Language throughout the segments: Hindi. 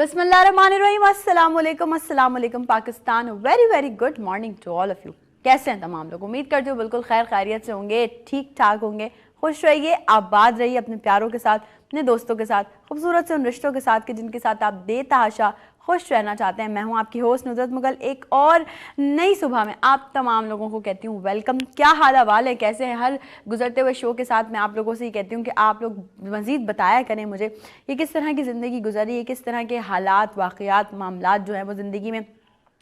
बिस्मिल्लाहिर्रहमानिर्रहीम, अस्सलाम वालेकुम Pakistan. Very very good morning to all of you. कैसे हैं तमाम लोग? उम्मीद करती हूँ बिल्कुल खैर खैरियत से होंगे, ठीक ठाक होंगे, खुश रहिए, आबाद रहिए अपने प्यारों के साथ, अपने दोस्तों के साथ, खूबसूरत से उन रिश्तों के साथ कि जिनके साथ आप बेतहाशा खुश रहना चाहते हैं। मैं हूँ आपकी होस्ट नुसरत मुगल। एक और नई सुबह में आप तमाम लोगों को कहती हूँ वेलकम। क्या हाल अहवाल है, कैसे हैं? हर गुजरते हुए शो के साथ मैं आप लोगों से ही कहती हूँ कि आप लोग मज़ीद बताया करें मुझे ये किस तरह की ज़िंदगी गुजरी है, किस तरह के हालात, वाक़यात, मामलात जो हैं वो ज़िंदगी में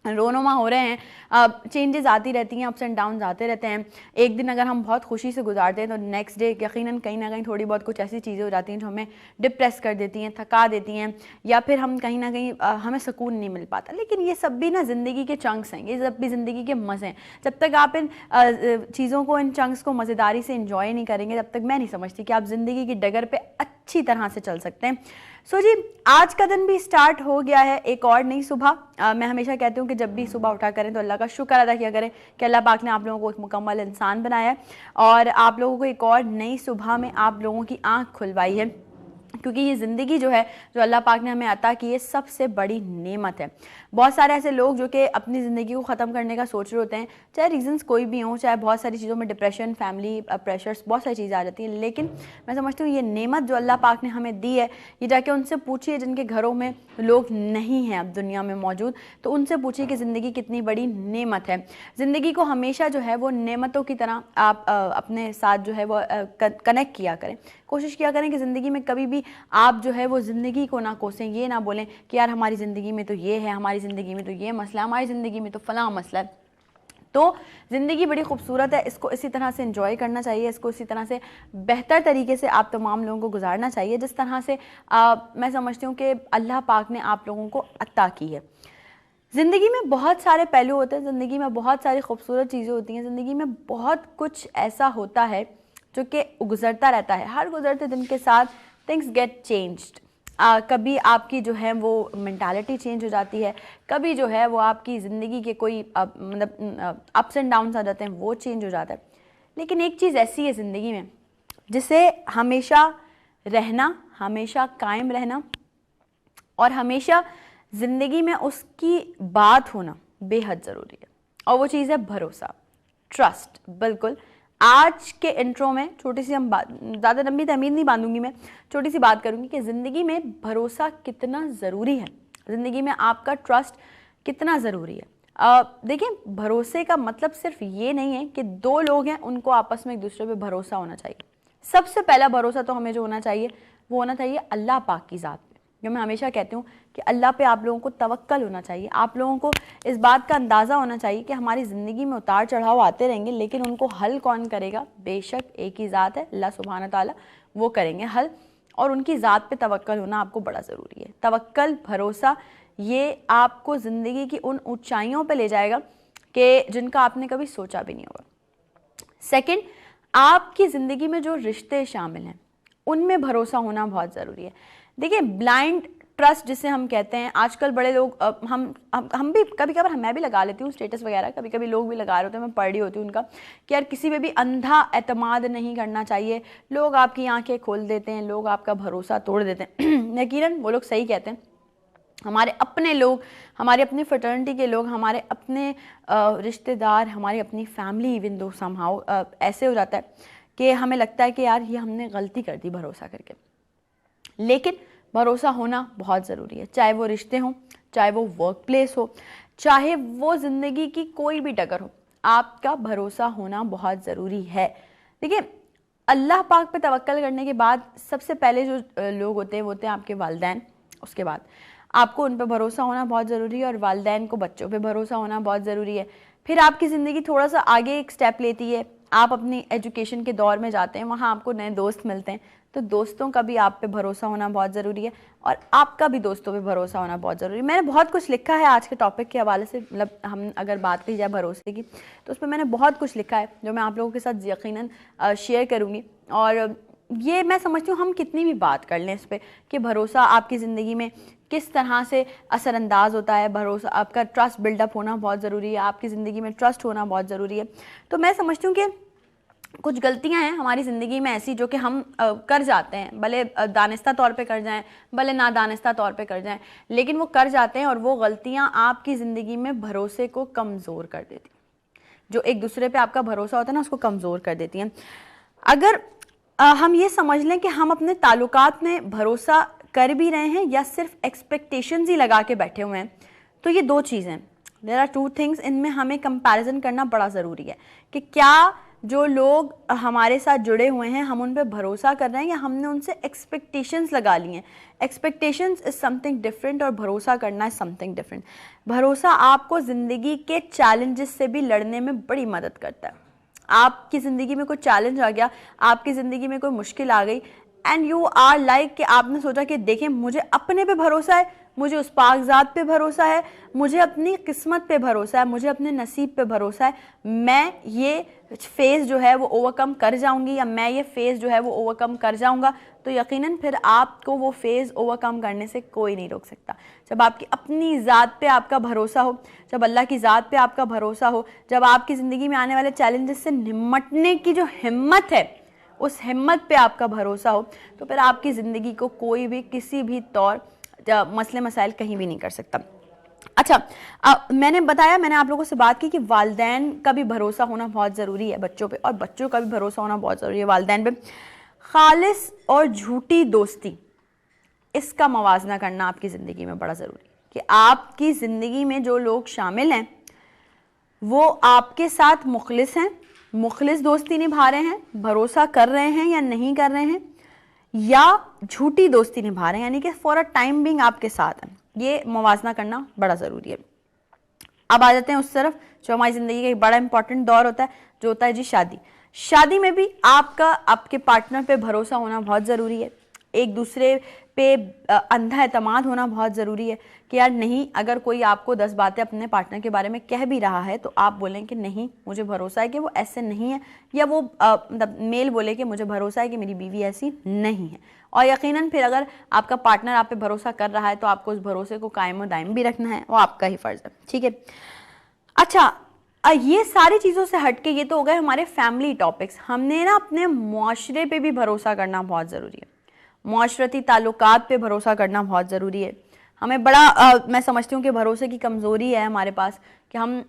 रोनुमा हो रहे हैं। चेंजेस आती रहती हैं, अप्स एंड डाउन्स आते रहते हैं। एक दिन अगर हम बहुत खुशी से गुजारते हैं तो नेक्स्ट डे यकीनन कहीं ना कहीं थोड़ी बहुत कुछ ऐसी चीज़ें हो जाती हैं जो हमें डिप्रेस कर देती हैं, थका देती हैं, या फिर हम कहीं ना कहीं हमें सुकून नहीं मिल पाता। लेकिन ये सब भी ना ज़िंदगी के चंक्स हैं, ये सब भी ज़िंदगी के मज़े हैं। जब तक आप इन चीज़ों को, इन चंक्स को मज़ेदारी से इंजॉय नहीं करेंगे, तब तक मैं नहीं समझती कि आप ज़िंदगी की डगर पर अच्छी तरह से चल सकते हैं। सो जी, आज का दिन भी स्टार्ट हो गया है, एक और नई सुबह। मैं हमेशा कहती हूँ कि जब भी सुबह उठा करें तो अल्लाह का शुक्र अदा किया करें कि अल्लाह पाक ने आप लोगों को एक मुकम्मल इंसान बनाया है और आप लोगों को एक और नई सुबह में आप लोगों की आँख खुलवाई है। क्योंकि ये ज़िंदगी जो है, जो अल्लाह पाक ने हमें अता की है, सबसे बड़ी नेमत है। बहुत सारे ऐसे लोग जो कि अपनी ज़िंदगी को ख़त्म करने का सोच रहे होते हैं, चाहे रीज़न्स कोई भी हों, चाहे बहुत सारी चीज़ों में डिप्रेशन, फैमिली प्रेशर्स, बहुत सारी चीज़ें आ जाती हैं। लेकिन मैं समझती हूँ ये नेमत जो अल्लाह पाक ने हमें दी है, ये जाके उनसे पूछिए जिनके घरों में लोग नहीं हैं अब दुनिया में मौजूद, तो उनसे पूछिए कि ज़िंदगी कितनी बड़ी नेमत है। ज़िंदगी को हमेशा जो है वो नेमतों की तरह आप अपने साथ जो है वो कनेक्ट किया करें। कोशिश किया करें कि ज़िंदगी में कभी भी आप जो है वो ज़िंदगी को ना कोसें, ये ना बोलें कि यार हमारी ज़िंदगी में तो ये है, हमारी ज़िंदगी में तो ये मसला है, हमारी ज़िंदगी में तो फ़लाँ मसला है। तो ज़िंदगी बड़ी खूबसूरत है, इसको इसी तरह से एंजॉय करना चाहिए, इसको इसी तरह से बेहतर तरीके से आप तमाम लोगों को गुजारना चाहिए जिस तरह से मैं समझती हूँ कि अल्लाह पाक ने आप लोगों को अता की है। ज़िंदगी में बहुत सारे पहलू होते हैं, ज़िंदगी में बहुत सारी खूबसूरत चीज़ें होती हैं, ज़िंदगी में बहुत कुछ ऐसा होता है जो कि गुजरता रहता है। हर गुजरते दिन के साथ थिंग्स गेट चेंज्ड। कभी आपकी जो है वो मेंटालिटी चेंज हो जाती है, कभी जो है वो आपकी ज़िंदगी के कोई मतलब अप्स एंड डाउन्स आ जाते हैं, वो चेंज हो जाता है। लेकिन एक चीज़ ऐसी है ज़िंदगी में जिसे हमेशा रहना, हमेशा कायम रहना और हमेशा ज़िंदगी में उसकी बात होना बेहद ज़रूरी है। और वो चीज़ है भरोसा, ट्रस्ट। बिल्कुल आज के इंट्रो में छोटी सी हम बात, ज़्यादा लंबी तमीज़ नहीं बांधूंगी, मैं छोटी सी बात करूंगी कि ज़िंदगी में भरोसा कितना ज़रूरी है, ज़िंदगी में आपका ट्रस्ट कितना ज़रूरी है। देखिए, भरोसे का मतलब सिर्फ ये नहीं है कि दो लोग हैं उनको आपस में एक दूसरे पे भरोसा होना चाहिए। सबसे पहला भरोसा तो हमें जो होना चाहिए वो होना चाहिए अल्लाह पाक की ज़ात पे। जो मैं हमेशा कहती हूँ कि अल्लाह पे आप लोगों को तवक्कल होना चाहिए। आप लोगों को इस बात का अंदाज़ा होना चाहिए कि हमारी ज़िंदगी में उतार चढ़ाव आते रहेंगे, लेकिन उनको हल कौन करेगा? बेशक एक ही ज़ात है, अल्लाह सुब्हान ताला, वो करेंगे हल। और उनकी ज़ात पे तवक्कल होना आपको बड़ा ज़रूरी है। तवक्कल, भरोसा, ये आपको ज़िंदगी की उन ऊंचाइयों पे ले जाएगा कि जिनका आपने कभी सोचा भी नहीं होगा। सेकंड, आपकी ज़िंदगी में जो रिश्ते शामिल हैं उनमें भरोसा होना बहुत ज़रूरी है। देखिए, ब्लाइंड ट्रस्ट जिसे हम कहते हैं, आजकल बड़े लोग, हम भी कभी कभार, मैं भी लगा लेती हूँ स्टेटस वगैरह, कभी कभी लोग भी लगा रहे होते हैं, मैं पढ़ रही होती हूँ उनका कि यार किसी पे भी अंधा एतमाद नहीं करना चाहिए। लोग आपकी आंखें खोल देते हैं, लोग आपका भरोसा तोड़ देते हैं। यकीनन वो लोग सही कहते हैं। हमारे अपने लोग, हमारे अपनी फ्रेटर्निटी के लोग, हमारे अपने रिश्तेदार, हमारी अपनी फैमिली इवन दो समहाउ ऐसे हो जाता है कि हमें लगता है कि यार ये हमने गलती कर दी भरोसा करके। लेकिन भरोसा होना बहुत ज़रूरी है, चाहे वो रिश्ते हों, चाहे वो वर्क प्लेस हो, चाहे वो ज़िंदगी की कोई भी डगर हो, आपका भरोसा होना बहुत ज़रूरी है। देखिए, अल्लाह पाक पे तवक्कल करने के बाद सबसे पहले जो लोग होते हैं वो होते हैं आपके वालिदैन। उसके बाद आपको उन पर भरोसा होना बहुत ज़रूरी है और वालिदैन को बच्चों पे भरोसा होना बहुत ज़रूरी है। फिर आपकी ज़िंदगी थोड़ा सा आगे एक स्टेप लेती है, आप अपनी एजुकेशन के दौर में जाते हैं, वहाँ आपको नए दोस्त मिलते हैं, तो दोस्तों का भी आप पे भरोसा होना बहुत ज़रूरी है और आपका भी दोस्तों पे भरोसा होना बहुत ज़रूरी है। मैंने बहुत कुछ लिखा है आज के टॉपिक के हवाले से, मतलब हम अगर बात की जाए भरोसे की तो उस पर मैंने बहुत कुछ लिखा है जो मैं आप लोगों के साथ यकीनन शेयर करूँगी। और ये मैं समझती हूँ हम कितनी भी बात कर लें इस पर कि भरोसा आपकी ज़िंदगी में किस तरह से असरअंदाज होता है, भरोसा, आपका ट्रस्ट बिल्डअप होना बहुत ज़रूरी है, आपकी ज़िंदगी में ट्रस्ट होना बहुत ज़रूरी है। तो मैं समझती हूँ कि कुछ गलतियां हैं हमारी ज़िंदगी में ऐसी जो कि हम कर जाते हैं, भले दानिस्ता तौर पे कर जाएं, भले नादानिस्ता तौर पे कर जाएं, लेकिन वो कर जाते हैं और वो गलतियां आपकी ज़िंदगी में भरोसे को कमज़ोर कर देती, जो एक दूसरे पे आपका भरोसा होता है ना उसको कमज़ोर कर देती हैं। अगर हम ये समझ लें कि हम अपने ताल्लुकात में भरोसा कर भी रहे हैं या सिर्फ एक्सपेक्टेशंस ही लगा के बैठे हुए हैं, तो ये दो चीज़ें, देयर आर टू थिंग्स, इनमें हमें कंपैरिजन करना बड़ा ज़रूरी है कि क्या जो लोग हमारे साथ जुड़े हुए हैं हम उन पे भरोसा कर रहे हैं या हमने उनसे एक्सपेक्टेशंस लगा ली हैं। एक्सपेक्टेशंस इज़ समथिंग डिफरेंट और भरोसा करना इज़ समथिंग डिफरेंट। भरोसा आपको ज़िंदगी के चैलेंजेस से भी लड़ने में बड़ी मदद करता है। आपकी ज़िंदगी में कोई चैलेंज आ गया, आपकी ज़िंदगी में कोई मुश्किल आ गई एंड यू आर लाइक कि आपने सोचा कि देखें मुझे अपने पे भरोसा है, मुझे उस पाकज़ात पे भरोसा है, मुझे अपनी किस्मत पे भरोसा है, मुझे अपने नसीब पे भरोसा है, मैं ये फेज़ जो है वो ओवरकम कर जाऊंगी या मैं ये फेज़ जो है वो ओवरकम कर जाऊंगा, तो यकीनन फिर आपको वो फेज़ ओवरकम करने से कोई नहीं रोक सकता। जब आपकी अपनी ज़ात पे आपका भरोसा हो, जब अल्लाह की ज़ात पे आपका भरोसा हो, जब आपकी ज़िंदगी में आने वाले चैलेंजेस से निपटने की जो हिम्मत है उस हिम्मत पे आपका भरोसा हो, तो फिर आपकी ज़िंदगी को कोई भी किसी भी तौर मसले मसाइल कहीं भी नहीं कर सकता। अच्छा, मैंने बताया, मैंने आप लोगों से बात की कि वालिदैन का भी भरोसा होना बहुत ज़रूरी है बच्चों पे, और बच्चों का भी भरोसा होना बहुत ज़रूरी है वालिदैन पे। खालिस और झूठी दोस्ती, इसका मवाजना करना आपकी ज़िंदगी में बड़ा ज़रूरी है कि आपकी ज़िंदगी में जो लोग शामिल हैं वो आपके साथ मुखलिस हैं, मुखलिस दोस्ती निभा रहे हैं, भरोसा कर रहे हैं या नहीं कर रहे हैं, या झूठी दोस्ती निभा रहे हैं, यानी कि फॉर अ टाइम बिंग आपके साथ हैं। ये मवाजना करना बड़ा ज़रूरी है। अब आ जाते हैं उस तरफ जो हमारी ज़िंदगी का एक बड़ा इंपॉर्टेंट दौर होता है, जो होता है जी शादी। शादी में भी आपका आपके पार्टनर पे भरोसा होना बहुत ज़रूरी है, एक दूसरे पे अंधा एतमाद होना बहुत ज़रूरी है कि यार नहीं, अगर कोई आपको 10 बातें अपने पार्टनर के बारे में कह भी रहा है तो आप बोलें कि नहीं मुझे भरोसा है कि वो ऐसे नहीं है, या वो मतलब मेल बोले कि मुझे भरोसा है कि मेरी बीवी ऐसी नहीं है। और यकीनन फिर अगर आपका पार्टनर आप पे भरोसा कर रहा है तो आपको उस भरोसे को कायम और दायम भी रखना है, वो आपका ही फ़र्ज़ है, ठीक है। अच्छा, ये सारी चीज़ों से हट के ये तो हो गए हमारे फैमिली टॉपिक्स। हमने ना अपने मुआशरे पे भी भरोसा करना बहुत ज़रूरी है, मुआशरती ताल्लुकात पे भरोसा करना बहुत ज़रूरी है। हमें बड़ा मैं समझती हूँ कि भरोसे की कमज़ोरी है हमारे पास कि हम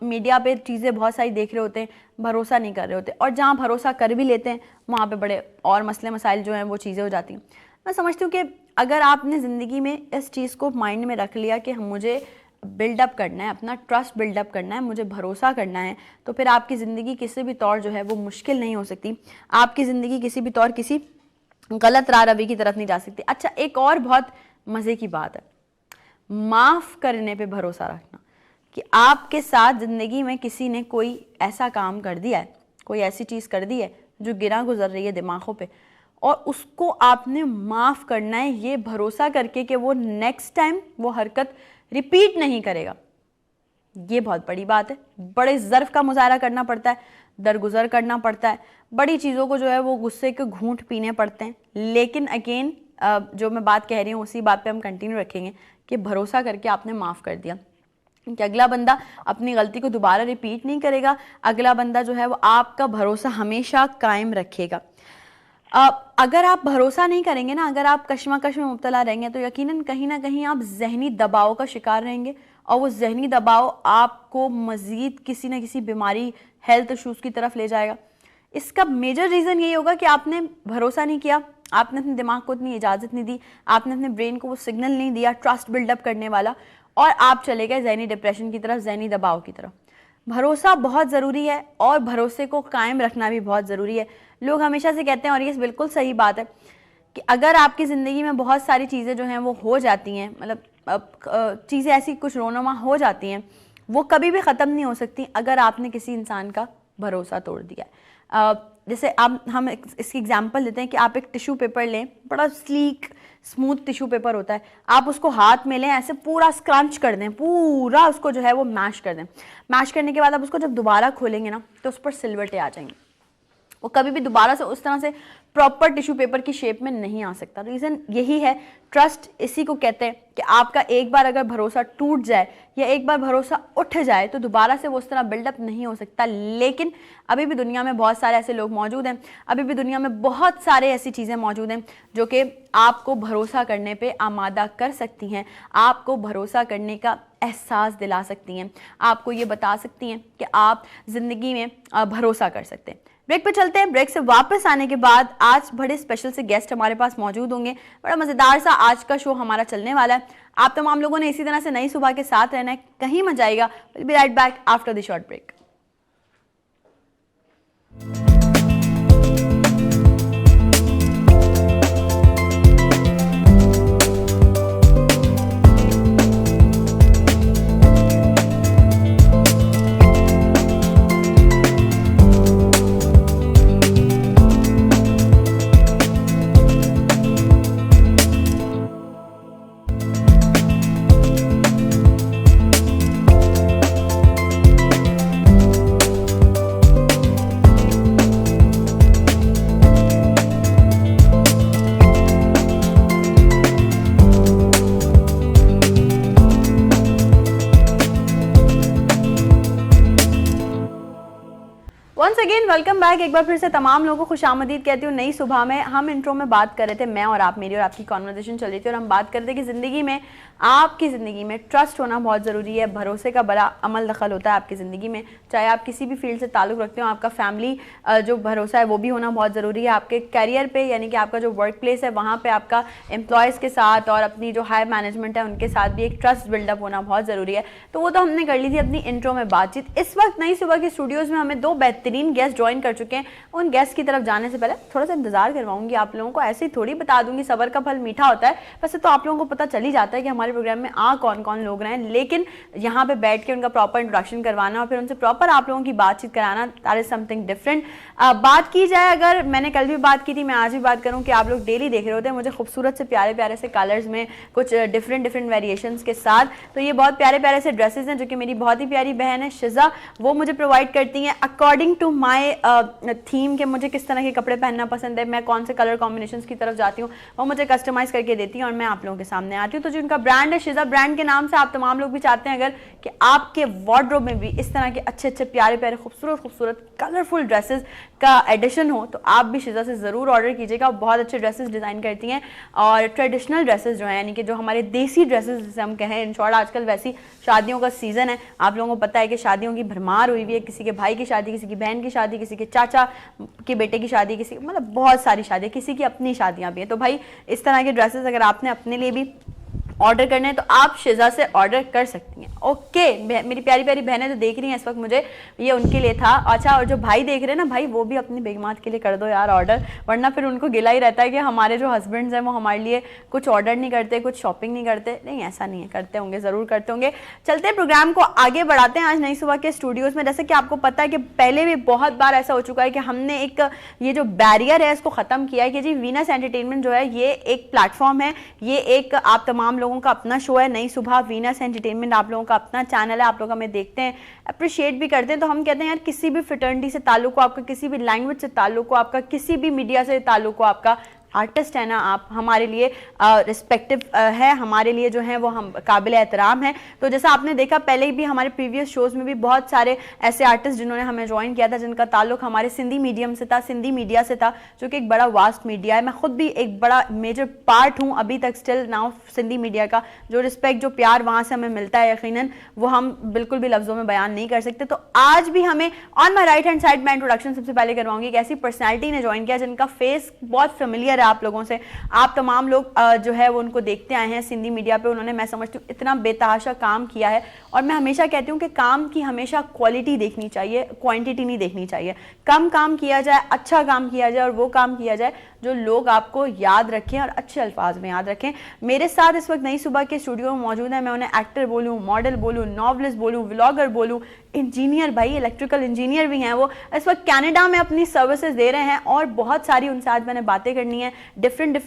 मीडिया पे चीज़ें बहुत सारी देख रहे होते हैं, भरोसा नहीं कर रहे होते, और जहाँ भरोसा कर भी लेते हैं वहाँ पे बड़े और मसले मसाइल जो हैं वो चीज़ें हो जाती हैं। मैं समझती हूँ कि अगर आपने ज़िंदगी में इस चीज़ को माइंड में रख लिया कि मुझे बिल्डअप करना है, अपना ट्रस्ट बिल्डअप करना है, मुझे भरोसा करना है, तो फिर आपकी ज़िंदगी किसी भी तौर जो है वो मुश्किल नहीं हो सकती, आपकी ज़िंदगी किसी भी तौर किसी गलत राह रवी की तरफ नहीं जा सकती। अच्छा, एक और बहुत मज़े की बात है, माफ़ करने पे भरोसा रखना, कि आपके साथ ज़िंदगी में किसी ने कोई ऐसा काम कर दिया है, कोई ऐसी चीज़ कर दी है जो गिरा गुजर रही है दिमागों पे, और उसको आपने माफ़ करना है ये भरोसा करके कि वो नेक्स्ट टाइम वो हरकत रिपीट नहीं करेगा। ये बहुत बड़ी बात है, बड़े ज़र्फ़ का मुजाहरा करना पड़ता है, दरगुजर करना पड़ता है, बड़ी चीज़ों को जो है वो गुस्से के घूंट पीने पड़ते हैं। लेकिन अगेन जो मैं बात कह रही हूँ उसी बात पे हम कंटिन्यू रखेंगे कि भरोसा करके आपने माफ़ कर दिया कि अगला बंदा अपनी गलती को दोबारा रिपीट नहीं करेगा, अगला बंदा जो है वो आपका भरोसा हमेशा कायम रखेगा। अगर आप भरोसा नहीं करेंगे ना, अगर आप कश्मकश में मुब्तला रहेंगे तो यकीनन कहीं ना कहीं आप जहनी दबाव का शिकार रहेंगे, और वो जहनी दबाव आपको मज़ीद किसी न किसी बीमारी, हेल्थ इशूज़ की तरफ ले जाएगा। इसका मेजर रीज़न यही होगा कि आपने भरोसा नहीं किया, आपने अपने दिमाग को इतनी इजाज़त नहीं दी, आपने अपने ब्रेन को वो सिग्नल नहीं दिया ट्रस्ट बिल्डअप करने वाला, और आप चले गए जहनी डिप्रेशन की तरफ, जहनी दबाव की तरफ। भरोसा बहुत ज़रूरी है और भरोसे को कायम रखना भी बहुत ज़रूरी है। लोग हमेशा से कहते हैं, और ये बिल्कुल सही बात है, कि अगर आपकी ज़िंदगी में बहुत सारी चीज़ें जो हैं वो हो जाती हैं, मतलब चीज़ें ऐसी कुछ रोनुमा हो जाती हैं, वो कभी भी ख़त्म नहीं हो सकती अगर आपने किसी इंसान का भरोसा तोड़ दिया है। जैसे आप हम इसकी एग्जांपल देते हैं कि आप एक टिश्यू पेपर लें, बड़ा स्लीक स्मूथ टिश्यू पेपर होता है, आप उसको हाथ में लें, ऐसे पूरा स्क्रंच कर दें, पूरा उसको जो है वो मैश कर दें। मैश करने के बाद आप उसको जब दोबारा खोलेंगे ना तो उस पर सिलवटें आ जाएंगी, वो कभी भी दोबारा से उस तरह से प्रॉपर टिश्यू पेपर की शेप में नहीं आ सकता। रीज़न यही है, ट्रस्ट इसी को कहते हैं कि आपका एक बार अगर भरोसा टूट जाए या एक बार भरोसा उठ जाए तो दोबारा से वो उस तरह बिल्डअप नहीं हो सकता। लेकिन अभी भी दुनिया में बहुत सारे ऐसे लोग मौजूद हैं, अभी भी दुनिया में बहुत सारे ऐसी चीज़ें मौजूद हैं जो कि आपको भरोसा करने पे आमादा कर सकती हैं, आपको भरोसा करने का एहसास दिला सकती हैं, आपको ये बता सकती हैं कि आप ज़िंदगी में भरोसा कर सकते हैं। ब्रेक पे चलते हैं। ब्रेक से वापस आने के बाद आज बड़े स्पेशल से गेस्ट हमारे पास मौजूद होंगे। बड़ा मज़ेदार सा आज का शो हमारा चलने वाला है। आप तमाम लोगों ने इसी तरह से नई सुबह के साथ रहना है, कहीं मत जाइएगा। Will be right back after the short break. Once again welcome back. एक बार फिर से तमाम लोगों को खुशामदीद कहती हूँ नई सुबह में। हम इंट्रो में बात कर रहे थे, मैं और आप, मेरी और आपकी कॉन्वर्सेशन चल रही थी और हम बात कर रहे थे कि ज़िंदगी में, आपकी ज़िंदगी में ट्रस्ट होना बहुत ज़रूरी है। भरोसे का बड़ा अमल दखल होता है आपकी ज़िंदगी में, चाहे आप किसी भी फील्ड से ताल्लुक़ रखते हो। आपका फैमिली जो भरोसा है वो भी होना बहुत ज़रूरी है। आपके करियर पे, यानी कि आपका जो वर्क प्लेस है वहाँ पे आपका एम्प्लॉयज़ के साथ और अपनी जो हायर मैनेजमेंट है उनके साथ भी एक ट्रस्ट बिल्डअप होना बहुत ज़रूरी है। तो वो तो हमने कर ली थी अपनी इंट्रो में बातचीत। इस वक्त नई सुबह के स्टूडियोज़ में हमें दो बेहतरीन गेस्ट ज्वाइन कर चुके हैं। उन गेस्ट की तरफ जाने से पहले थोड़ा सा इंतजार करवाऊंगी आप लोगों को, ऐसे ही थोड़ी बता दूंगी, सबर का फल मीठा होता है। वैसे तो आप लोगों को पता चल ही जाता है कि हमारे प्रोग्राम में कौन कौन लोग रहे हैं, लेकिन यहाँ पे बैठ के उनका प्रॉपर इंट्रोडक्शन करवाना और फिर उनसे प्रॉपर आप लोगों की बातचीत कराना, दैट इज समथिंग डिफरेंट। बात की जाए, अगर मैंने कल भी बात की थी, मैं आज भी बात करूँ कि आप लोग डेली देख रहे होते हैं मुझे खूबसूरत से प्यारे प्यारे से कलर्स में, कुछ डिफरेंट वेरिएशंस के साथ। तो ये बहुत प्यारे प्यारे से ड्रेसेस हैं जो कि मेरी बहुत ही प्यारी बहन है शिजा, वो मुझे प्रोवाइड करती हैं अकॉर्डिंग टू माई थीम के मुझे किस तरह के कपड़े पहनना पसंद है, मैं कौन से कलर कॉम्बिनेशंस की तरफ जाती हूँ, वो मुझे कस्टमाइज करके देती हैं और मैं आप लोगों के सामने आती हूँ। तो जो उनका ब्रांड है शिजा ब्रांड के नाम से आप तमाम लोग भी चाहते हैं अगर कि आपके वार्डरोब में भी इस तरह के अच्छे अच्छे प्यारे प्यारे खूबसूरत कलरफुल ड्रेसेस का एडिशन हो तो आप भी शिजा से ज़रूर ऑर्डर कीजिएगा। बहुत अच्छे ड्रेसेस डिज़ाइन करती हैं और ट्रेडिशनल ड्रेसेस जो हैं, यानी कि जो हमारे देसी ड्रेसेस जिसे हम कहें, इन शॉर्ट आजकल वैसी शादियों का सीज़न है, आप लोगों को पता है कि शादियों की भरमार हुई हुई है। किसी के भाई की शादी, किसी की बहन की शादी, किसी के चाचा के बेटे की शादी, किसी मतलब बहुत सारी शादी, किसी की अपनी शादियाँ भी हैं। तो भाई इस तरह के ड्रेसेस अगर आपने अपने लिए भी ऑर्डर करने हैं तो आप शिजा से ऑर्डर कर सकती हैं। ओके, मेरी प्यारी प्यारी बहनें जो देख रही हैं इस वक्त, मुझे ये उनके लिए था। अच्छा, और जो भाई देख रहे हैं ना, भाई वो भी अपनी बेगमात के लिए कर दो यार ऑर्डर, वरना फिर उनको गिला ही रहता है कि हमारे जो हस्बैंड्स हैं वो हमारे लिए कुछ ऑर्डर नहीं करते, कुछ शॉपिंग नहीं करते। नहीं, ऐसा नहीं है, करते होंगे, ज़रूर करते होंगे। चलते हैं, प्रोग्राम को आगे बढ़ाते हैं। आज नई सुबह के स्टूडियोज़ में, जैसे कि आपको पता है कि पहले भी बहुत बार ऐसा हो चुका है कि हमने एक ये जो बैरियर है इसको ख़त्म किया है कि जी वीनस एंटरटेनमेंट जो है ये एक प्लेटफॉर्म है, ये एक आप तमाम लोगों का अपना शो है। नई सुबह वीनस एंटरटेनमेंट आप लोगों का अपना चैनल है, आप लोग हमें देखते हैं, अप्रिशिएट भी करते हैं। तो हम कहते हैं यार, किसी भी फ्रेटर्निटी से ताल्लुक हो आपका, किसी भी लैंग्वेज से ताल्लुक हो आपका, किसी भी मीडिया से ताल्लुक हो आपका, आर्टिस्ट है ना आप, हमारे लिए रिस्पेक्टिव है, हमारे लिए जो है वो हम काबिल एहतराम है। तो जैसा आपने देखा पहले भी हमारे प्रीवियस शोज़ में भी बहुत सारे ऐसे आर्टिस्ट जिन्होंने हमें ज्वाइन किया था जिनका ताल्लुक हमारे सिंधी मीडियम से था, सिंधी मीडिया से था, जो कि एक बड़ा वास्ट मीडिया है। मैं खुद भी एक बड़ा मेजर पार्ट हूँ अभी तक स्टिल नाउ सिंधी मीडिया का। जो रिस्पेक्ट, जो प्यार वहाँ से हमें मिलता है यकीनन वो हम बिल्कुल भी लफ्ज़ों में बयान नहीं कर सकते। तो आज भी हमें on my right hand side, मैं इंट्रोडक्शन सबसे पहले करवाऊंगी, एक ऐसी पर्सनैलिटी ने ज्वाइन किया जिनका फेस बहुत फेमिलियर है आप लोगों से। आप तमाम लोग जो है वो उनको देखते आए हैं सिंधी मीडिया पे। उन्होंने, मैं समझती हूँ, इतना बेतहाशा काम किया है और मैं हमेशा कहती हूँ कि काम की हमेशा क्वालिटी देखनी चाहिए, क्वांटिटी नहीं देखनी चाहिए। कम काम किया जाए, अच्छा काम किया जाए और वो काम किया जाए जो लोग आपको याद रखें और अच्छे अल्फाज में याद रखें। मेरे साथ इस वक्त नई सुबह के स्टूडियो में मौजूद है। मैं उन्हें एक्टर बोलूँ, मॉडल बोलूँ, नॉवलिस्ट बोलूँ, व्लॉगर बोलूँ, इंजीनियर, भाई इलेक्ट्रिकल इंजीनियर भी हैं वो, इस वक्त कनाडा में अपनी सर्विसेज दे रहे हैं और बहुत सारी उनसे आज मैंने बातें करनी है। डिफरेंट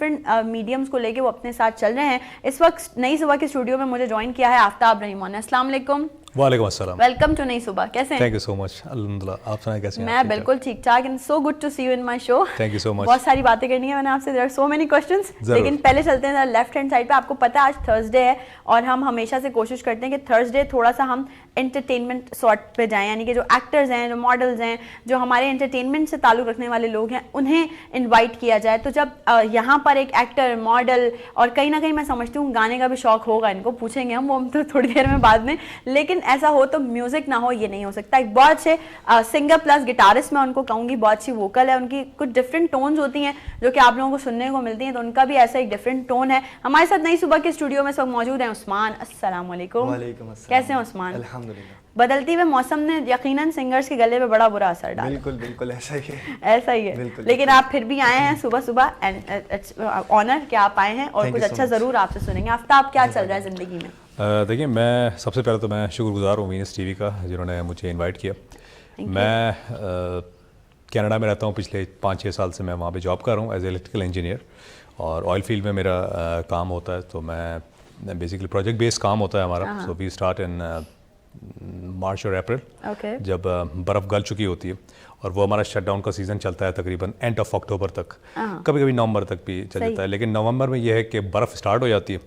मीडियम्स को लेके वो अपने साथ चल रहे हैं। इस वक्त नई सुबह के स्टूडियो में मुझे ज्वाइन किया है आफ्ताब रहीमान ने। अस्सलाम वालेकुम। वालेकुम अस्सलाम। वेलकम टू नई सुबह, कैसे हैं? Thank you so much. अल्हम्दुलिल्लाह, आप सुनाएं कैसे हैं? मैं बिल्कुल ठीक ठाक and so good to see you in my show. Thank you so much. बहुत सारी बातें करनी है मैंने आपसे, there are so many questions, लेकिन पहले चलते हैं लेफ्ट हैंड साइड पे। आपको पता है आज थर्सडे है और हम हमेशा से कोशिश करते हैं कि थर्सडे थोड़ा सा हम एंटरटेनमेंट सॉर्ट पे जाएं, यानी कि जो एक्टर्स हैं, जो मॉडल्स हैं, जो हमारे एंटरटेनमेंट से ताल्लुक रखने वाले लोग हैं, उन्हें इन्वाइट किया जाए। तो जब यहाँ पर एक एक्टर, मॉडल और कहीं ना कहीं मैं समझती हूँ गाने का भी शौक होगा इनको, पूछेंगे हम तो थोड़ी देर में बाद में, लेकिन ऐसा हो तो म्यूजिक ना हो ये नहीं हो सकता। एक बहुत अच्छे सिंगर प्लस गिटारिस्ट मैं उनको कहूँगी, बहुत अच्छी वोकल है उनकी, कुछ डिफरेंट टोन्स होती हैं जो कि आप लोगों को सुनने को मिलती हैं, तो उनका भी ऐसा एक डिफरेंट टोन है। हमारे साथ नई सुबह के स्टूडियो में सब मौजूद हैं उस्मान। अस्सलाम वालेकुम। कैसे हैं उस्मान? अल्हम्दुलिल्लाह। बदलती हुए मौसम ने यकीनन सिंगर्स के गले पे बड़ा बुरा असर डाला। बिल्कुल बिल्कुल ऐसा ही है। ऐसा ही है, बिल्कुल, लेकिन आप फिर भी आए हैं सुबह सुबह, एंड ऑनर कि आप आए हैं और Thank कुछ you so अच्छा much. ज़रूर आपसे सुनेंगे। आफ्ताब, क्या चल रहा है ज़िंदगी में? देखिए, मैं सबसे पहले तो मैं शुक्रगुजार हूँ वीनस टीवी का जिन्होंने मुझे इनवाइट किया। मैं कनाडा में रहता हूँ, पिछले 5-6 साल से मैं वहाँ पे जॉब कर रहा हूँ एज ए इलेक्ट्रिकल इंजीनियर, और ऑयल फील्ड में मेरा काम होता है। तो मैं बेसिकली प्रोजेक्ट बेस्ड काम होता है हमारा। सो वी स्टार्ट इन मार्च और अप्रैल, जब बर्फ़ गल चुकी होती है, और वो हमारा शटडाउन का सीज़न चलता है तकरीबन एंड ऑफ अक्टूबर तक, कभी कभी नवंबर तक भी चल जाता है। लेकिन नवंबर में यह है कि बर्फ़ स्टार्ट हो जाती है,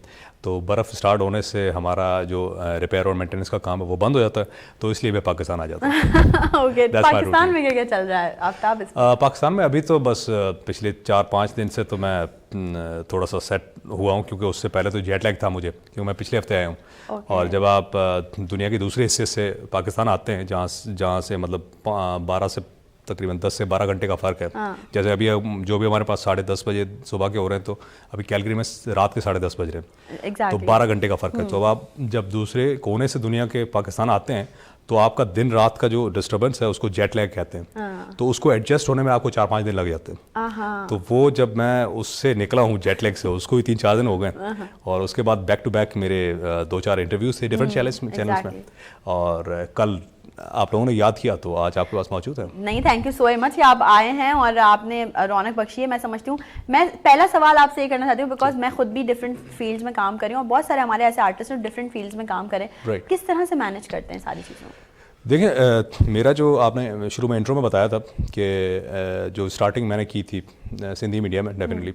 तो बर्फ़ स्टार्ट होने से हमारा जो रिपेयर और मेंटेनेंस का काम है वो बंद हो जाता है, तो इसलिए मैं पाकिस्तान आ जाता हूँ। ओके, पाकिस्तान में क्या क्या चल रहा है आफ्ताब? पाकिस्तान में अभी तो बस पिछले 4-5 दिन से तो मैं थोड़ा सा सेट हुआ हूँ, क्योंकि उससे पहले तो जेट लैग था मुझे, क्योंकि मैं पिछले हफ्ते आया हूँ। और जब आप दुनिया के दूसरे हिस्से से पाकिस्तान आते हैं, जहाँ से मतलब 12 से तकरीबन 10 से 12 घंटे का फ़र्क है। जैसे अभी जो भी हमारे पास 10:30 बजे सुबह के हो रहे हैं, तो अभी कैलगरी में रात के 10:30 बज रहे हैं। तो 12 घंटे का फ़र्क है। तो आप जब दूसरे कोने से दुनिया के पाकिस्तान आते हैं, तो आपका दिन रात का जो डिस्टर्बेंस है उसको जेट लैग कहते हैं। तो उसको एडजस्ट होने में आपको 4-5 दिन लग जाते हैं। तो वो जब मैं उससे निकला हूँ जेट लैग से, उसको भी 3-4 दिन हो गए, और उसके बाद बैक टू बैक मेरे 2-4 इंटरव्यूज थे डिफरेंट चैनल्स में, और कल आप लोगों ने याद किया तो आज आपके पास मौजूद है। नहीं, थैंक यू सो मच कि आप आए हैं और आपने रौनक बख्शी है। मैं समझती हूँ, मैं पहला सवाल आपसे ये करना चाहती हूँ, बिकॉज मैं खुद भी डिफरेंट फील्ड्स में काम कर रही हूँ और बहुत सारे हमारे ऐसे आर्टिस्ट हैं डिफरेंट फील्ड्स में काम करें। किस तरह से मैनेज करते हैं सारी चीज़ों? देखिए, मेरा जो आपने शुरू में इंट्रो में बताया था कि जो स्टार्टिंग मैंने की थी सिंधी मीडिया में डेफिनेटली,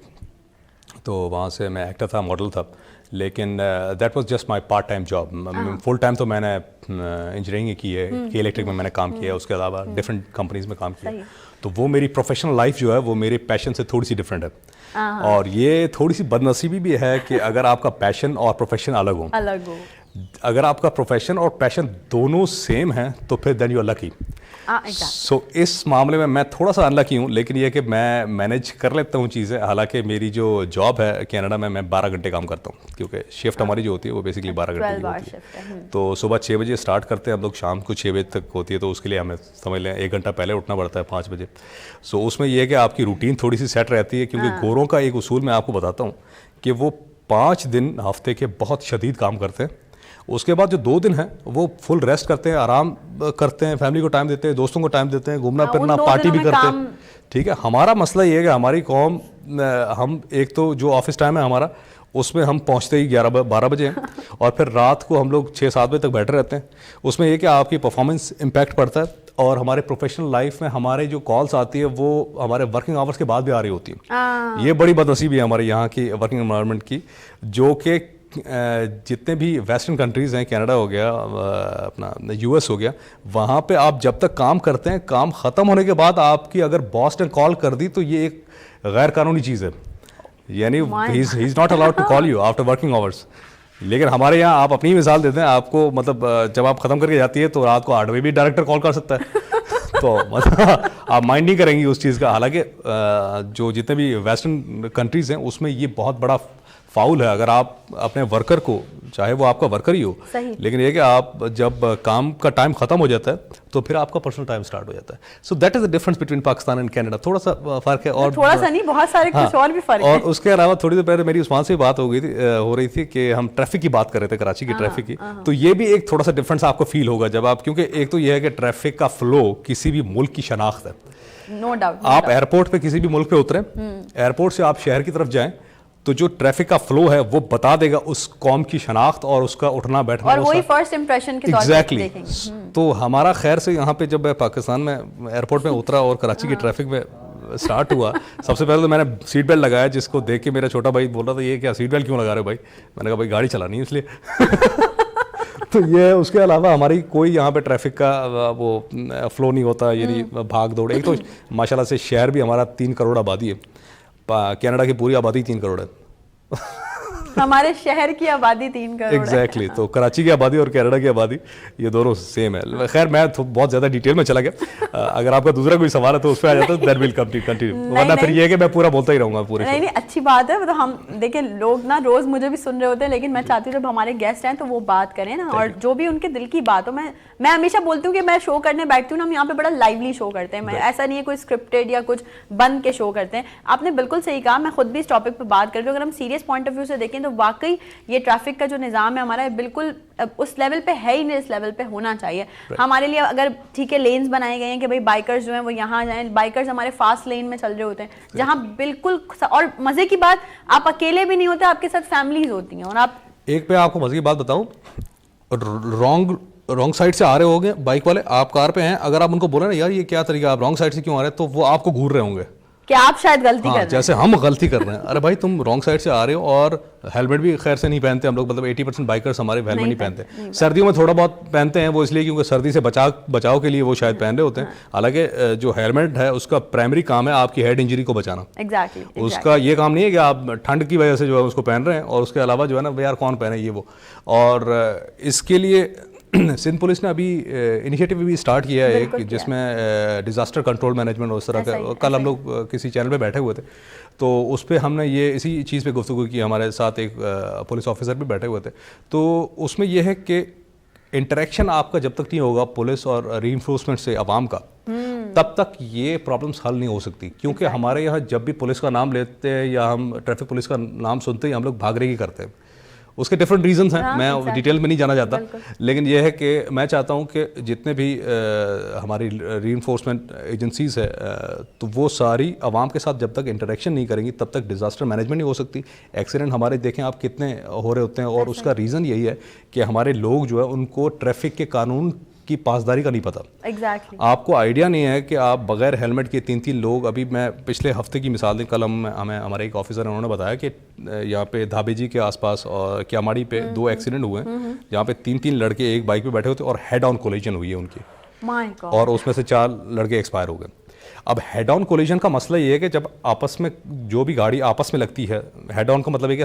तो वहाँ से मैं एक्टर था, मॉडल था, लेकिन that was just my part time job. Full time तो मैंने इंजीनियरिंग की है, के इलेक्ट्रिक में मैंने काम किया है, उसके अलावा डिफरेंट कंपनीज में काम किया। तो वो मेरी प्रोफेशनल लाइफ जो है वो मेरे पैशन से थोड़ी सी डिफरेंट है। और ये थोड़ी सी बदनसीबी भी है कि अगर आपका पैशन और प्रोफेशन अलग हो, अगर आपका प्रोफेशन और पैशन दोनों सेम हैं, तो फिर देन यू आर लकी। सो इस मामले में मैं थोड़ा सा अनलकी हूँ, लेकिन ये कि मैं मैनेज कर लेता हूँ चीज़ें। हालांकि मेरी जो जॉब है कनाडा में, मैं 12 घंटे काम करता हूँ, क्योंकि शिफ्ट हमारी जो होती है वो बेसिकली 12 घंटे की होती है। तो सुबह 6 बजे स्टार्ट करते हैं हम लोग, शाम को 6 बजे तक होती है, तो उसके लिए हमें समझ लें 1 घंटा पहले उठना पड़ता है, 5 बजे। सो उसमें यह है कि आपकी रूटीन थोड़ी सी सेट रहती है, क्योंकि गोरों का एक उसूल मैं आपको बताता हूँ कि वो 5 दिन हफ्ते के बहुत शदीद काम करते हैं। उसके बाद जो 2 दिन हैं वो फुल रेस्ट करते हैं, आराम करते हैं, फैमिली को टाइम देते हैं, दोस्तों को टाइम देते हैं, घूमना फिरना, पार्टी भी करते हैं। ठीक है, हमारा मसला ये है कि हमारी कौम, हम एक तो जो ऑफिस टाइम है हमारा, उसमें हम पहुंचते ही 11-12 बजे हैं, और फिर रात को हम लोग 6-7 बजे तक बैठे रहते हैं। उसमें ये कि आपकी परफॉर्मेंस इम्पैक्ट पड़ता है, और हमारे प्रोफेशनल लाइफ में हमारे जो कॉल्स आती है वो हमारे वर्किंग आवर्स के बाद भी आ रही होती है। ये बड़ी बदनसीबी है हमारे यहाँ की वर्किंग एनवायरनमेंट की, जो कि जितने भी वेस्टर्न कंट्रीज़ हैं, कनाडा हो गया, अपना यूएस हो गया, वहाँ पे आप जब तक काम करते हैं, काम ख़त्म होने के बाद आपकी अगर बॉस ने कॉल कर दी तो ये एक गैर कानूनी चीज़ है, यानी he is not allowed to call you after working hours. लेकिन हमारे यहाँ आप अपनी मिसाल देते हैं, आपको मतलब जब आप ख़त्म करके जाती है तो रात को 8 बजे भी डायरेक्टर कॉल कर सकता है। तो मतलब आप माइंड नहीं करेंगी उस चीज़ का। हालांकि जो जितने भी वेस्टर्न कंट्रीज़ हैं उसमें ये बहुत बड़ा फाउल है, अगर आप अपने वर्कर को, चाहे वो आपका वर्कर ही हो, लेकिन ये कि आप जब काम का टाइम खत्म हो जाता है तो फिर आपका पर्सनल टाइम स्टार्ट हो जाता है। So that is the difference between Pakistan and Canada. थोड़ा सा फर्क है, और थोड़ा सा नहीं, बहुत सारे कुछ और भी फर्क है। और उसके अलावा थोड़ी देर पहले मेरी उस्मान से बात हो रही थी कि हम ट्रैफिक की बात कर रहे थे, कराची की ट्रैफिक की। तो ये भी एक थोड़ा सा डिफरेंस आपको फील होगा जब आप, क्योंकि एक तो ये है कि ट्रैफिक का फ्लो किसी भी मुल्क की शनाख्त है। No doubt. आप एयरपोर्ट पे किसी भी मुल्क पे उतरें, एयरपोर्ट से आप शहर की तरफ जाएं तो जो ट्रैफिक का फ्लो है वो बता देगा उस कौम की शनाख्त और उसका उठना बैठना। और वही फर्स्ट इंप्रेशन के तौर पे देखेंगे। तो हमारा खैर से यहाँ पे जब मैं पाकिस्तान में एयरपोर्ट में उतरा और कराची की ट्रैफिक में स्टार्ट हुआ, सबसे पहले तो मैंने सीट बेल्ट लगाया, जिसको देख के मेरा छोटा भाई बोल रहा था ये क्या सीट बेल्ट क्यों लगा रहे हो भाई। मैंने कहा भाई गाड़ी चलानी है इसलिए। तो ये उसके अलावा हमारी कोई यहाँ पे ट्रैफिक का वो फ्लो नहीं होता, यानी भाग दौड़। एक तो माशाल्लाह से शहर भी हमारा 3 करोड़ आबादी है, कनाडा की पूरी आबादी 3 करोड़ है। हमारे शहर की आबादी 3 करोड़ एग्जैक्टली तो कराची की आबादी और कनाडा की आबादी ये दोनों सेम है। खैर मैं तो बहुत ज़्यादा डिटेल में चला गया। अगर आपका दूसरा कोई सवाल है तो उस पर आ जाता है, देन विल कंटिन्यू, वरना फिर ये है कि मैं पूरा बोलता ही रहूँगा पूरे। नहीं, अच्छी बात है। मतलब हम देखिए लोग ना रोज मुझे भी सुन रहे होते हैं, लेकिन मैं चाहती हूँ जब हमारे गेस्ट हैं तो वो बात करें ना, और जो भी उनके दिल की बात हो। मैं हमेशा बोलती हूँ कि मैं शो करने बैठती हूँ ना, हम यहाँ पे बड़ा लाइवली शो करते हैं। मैं ऐसा नहीं है कोई स्क्रिप्टेड या कुछ बंद के शो करते हैं। आपने बिल्कुल सही कहा, मैं खुद भी इस टॉपिक पे बात कर रही हूँ। अगर हम सीरियस पॉइंट ऑफ व्यू से देखें तो वाकई ये ट्रैफिक का जो निज़ाम है हमारा बिल्कुल उस लेवल पे है ही नहीं, इस लेवल पे होना चाहिए हमारे लिए। अगर ठीक है लेन्स बनाए गए हैं कि भाई बाइकर्स जो हैं वो यहाँ जाएं, बाइकर्स हमारे फास्ट लेन में चल रहे होते हैं जहाँ बिल्कुल, और मजे की बात आप अकेले भी नहीं होते, आपके साथ फैमिलीज होती हैं। और आप एक पे आपको मजे की बात बताऊं, रॉन्ग साइड से आ रहे होंगे बाइक वाले, आप कार पे हैं, अगर आप उनको बोले ना यार ये क्या तरीका, आप रॉन्ग साइड से क्यों आ रहे हैं, तो वो आपको घूर रहे होंगे कि आप शायद गलती कर रहे हैं। जैसे हम गलती कर रहे हैं। अरे भाई तुम रॉन्ग साइड से आ रहे हो, और हेलमेट भी खैर से नहीं पहनते हम लोग, मतलब 80% बाइकर्स हमारे हेलमेट नहीं पहनते। सर्दियों में थोड़ा बहुत पहनते हैं, वो इसलिए क्योंकि सर्दी से बचाव के लिए वो शायद पहन रहे होते हैं। हालांकि जो हेलमेट है उसका प्राइमरी काम है आपकी हेड इंजरी को बचाना। एग्जैक्टली उसका ये काम नहीं है कि आप ठंड की वजह से जो है उसको पहन रहे हैं, और उसके अलावा जो है ना यार कौन पहने ये वो। और इसके लिए सिंध पुलिस ने अभी इनिशिएटिव भी स्टार्ट किया है एक, जिसमें डिज़ास्टर कंट्रोल मैनेजमेंट उस तरह का। कल हम लोग किसी चैनल पे बैठे हुए थे तो उस पर हमने ये इसी चीज़ पे गुफ्तगू की, हमारे साथ एक पुलिस ऑफिसर भी बैठे हुए थे। तो उसमें यह है कि इंटरेक्शन आपका जब तक नहीं होगा पुलिस और रीइंफोर्समेंट से आवाम का, तब तक ये प्रॉब्लम्स हल नहीं हो सकती। क्योंकि हमारे यहाँ जब भी पुलिस का नाम लेते हैं या हम ट्रैफिक पुलिस का नाम सुनते ही हम लोग भागने की करते हैं। उसके डिफरेंट रीजंस हैं, मैं डिटेल में नहीं जाना चाहता, लेकिन यह है कि मैं चाहता हूं कि जितने भी हमारी रीइंफोर्समेंट एजेंसीज है तो वो सारी आवाम के साथ जब तक इंटरेक्शन नहीं करेंगी तब तक डिज़ास्टर मैनेजमेंट नहीं हो सकती। एक्सीडेंट हमारे देखें आप कितने हो रहे होते हैं, और उसका रीज़न यही है कि हमारे लोग जो है उनको ट्रैफिक के कानून की पासदारी का नहीं पता। Exactly. आपको आइडिया नहीं है कि आप बगैर हेलमेट के 3-3 लोग, अभी मैं पिछले हफ्ते की मिसाल दी, कल हमें हमारे एक ऑफिसर हैं उन्होंने बताया कि यहाँ पे धाबेजी के आसपास और क्यामाड़ी पे 2 एक्सीडेंट हुए हैं जहाँ पे 3-3 लड़के एक बाइक पे बैठे होते और हेड ऑन कोलिजन हुई है उनकी, और उसमें से 4 लड़के एक्सपायर हो गए। अब हेड ऑन कोलिजन का मसला ये है कि जब आपस में जो भी गाड़ी आपस में लगती है, हेड ऑन का मतलब है कि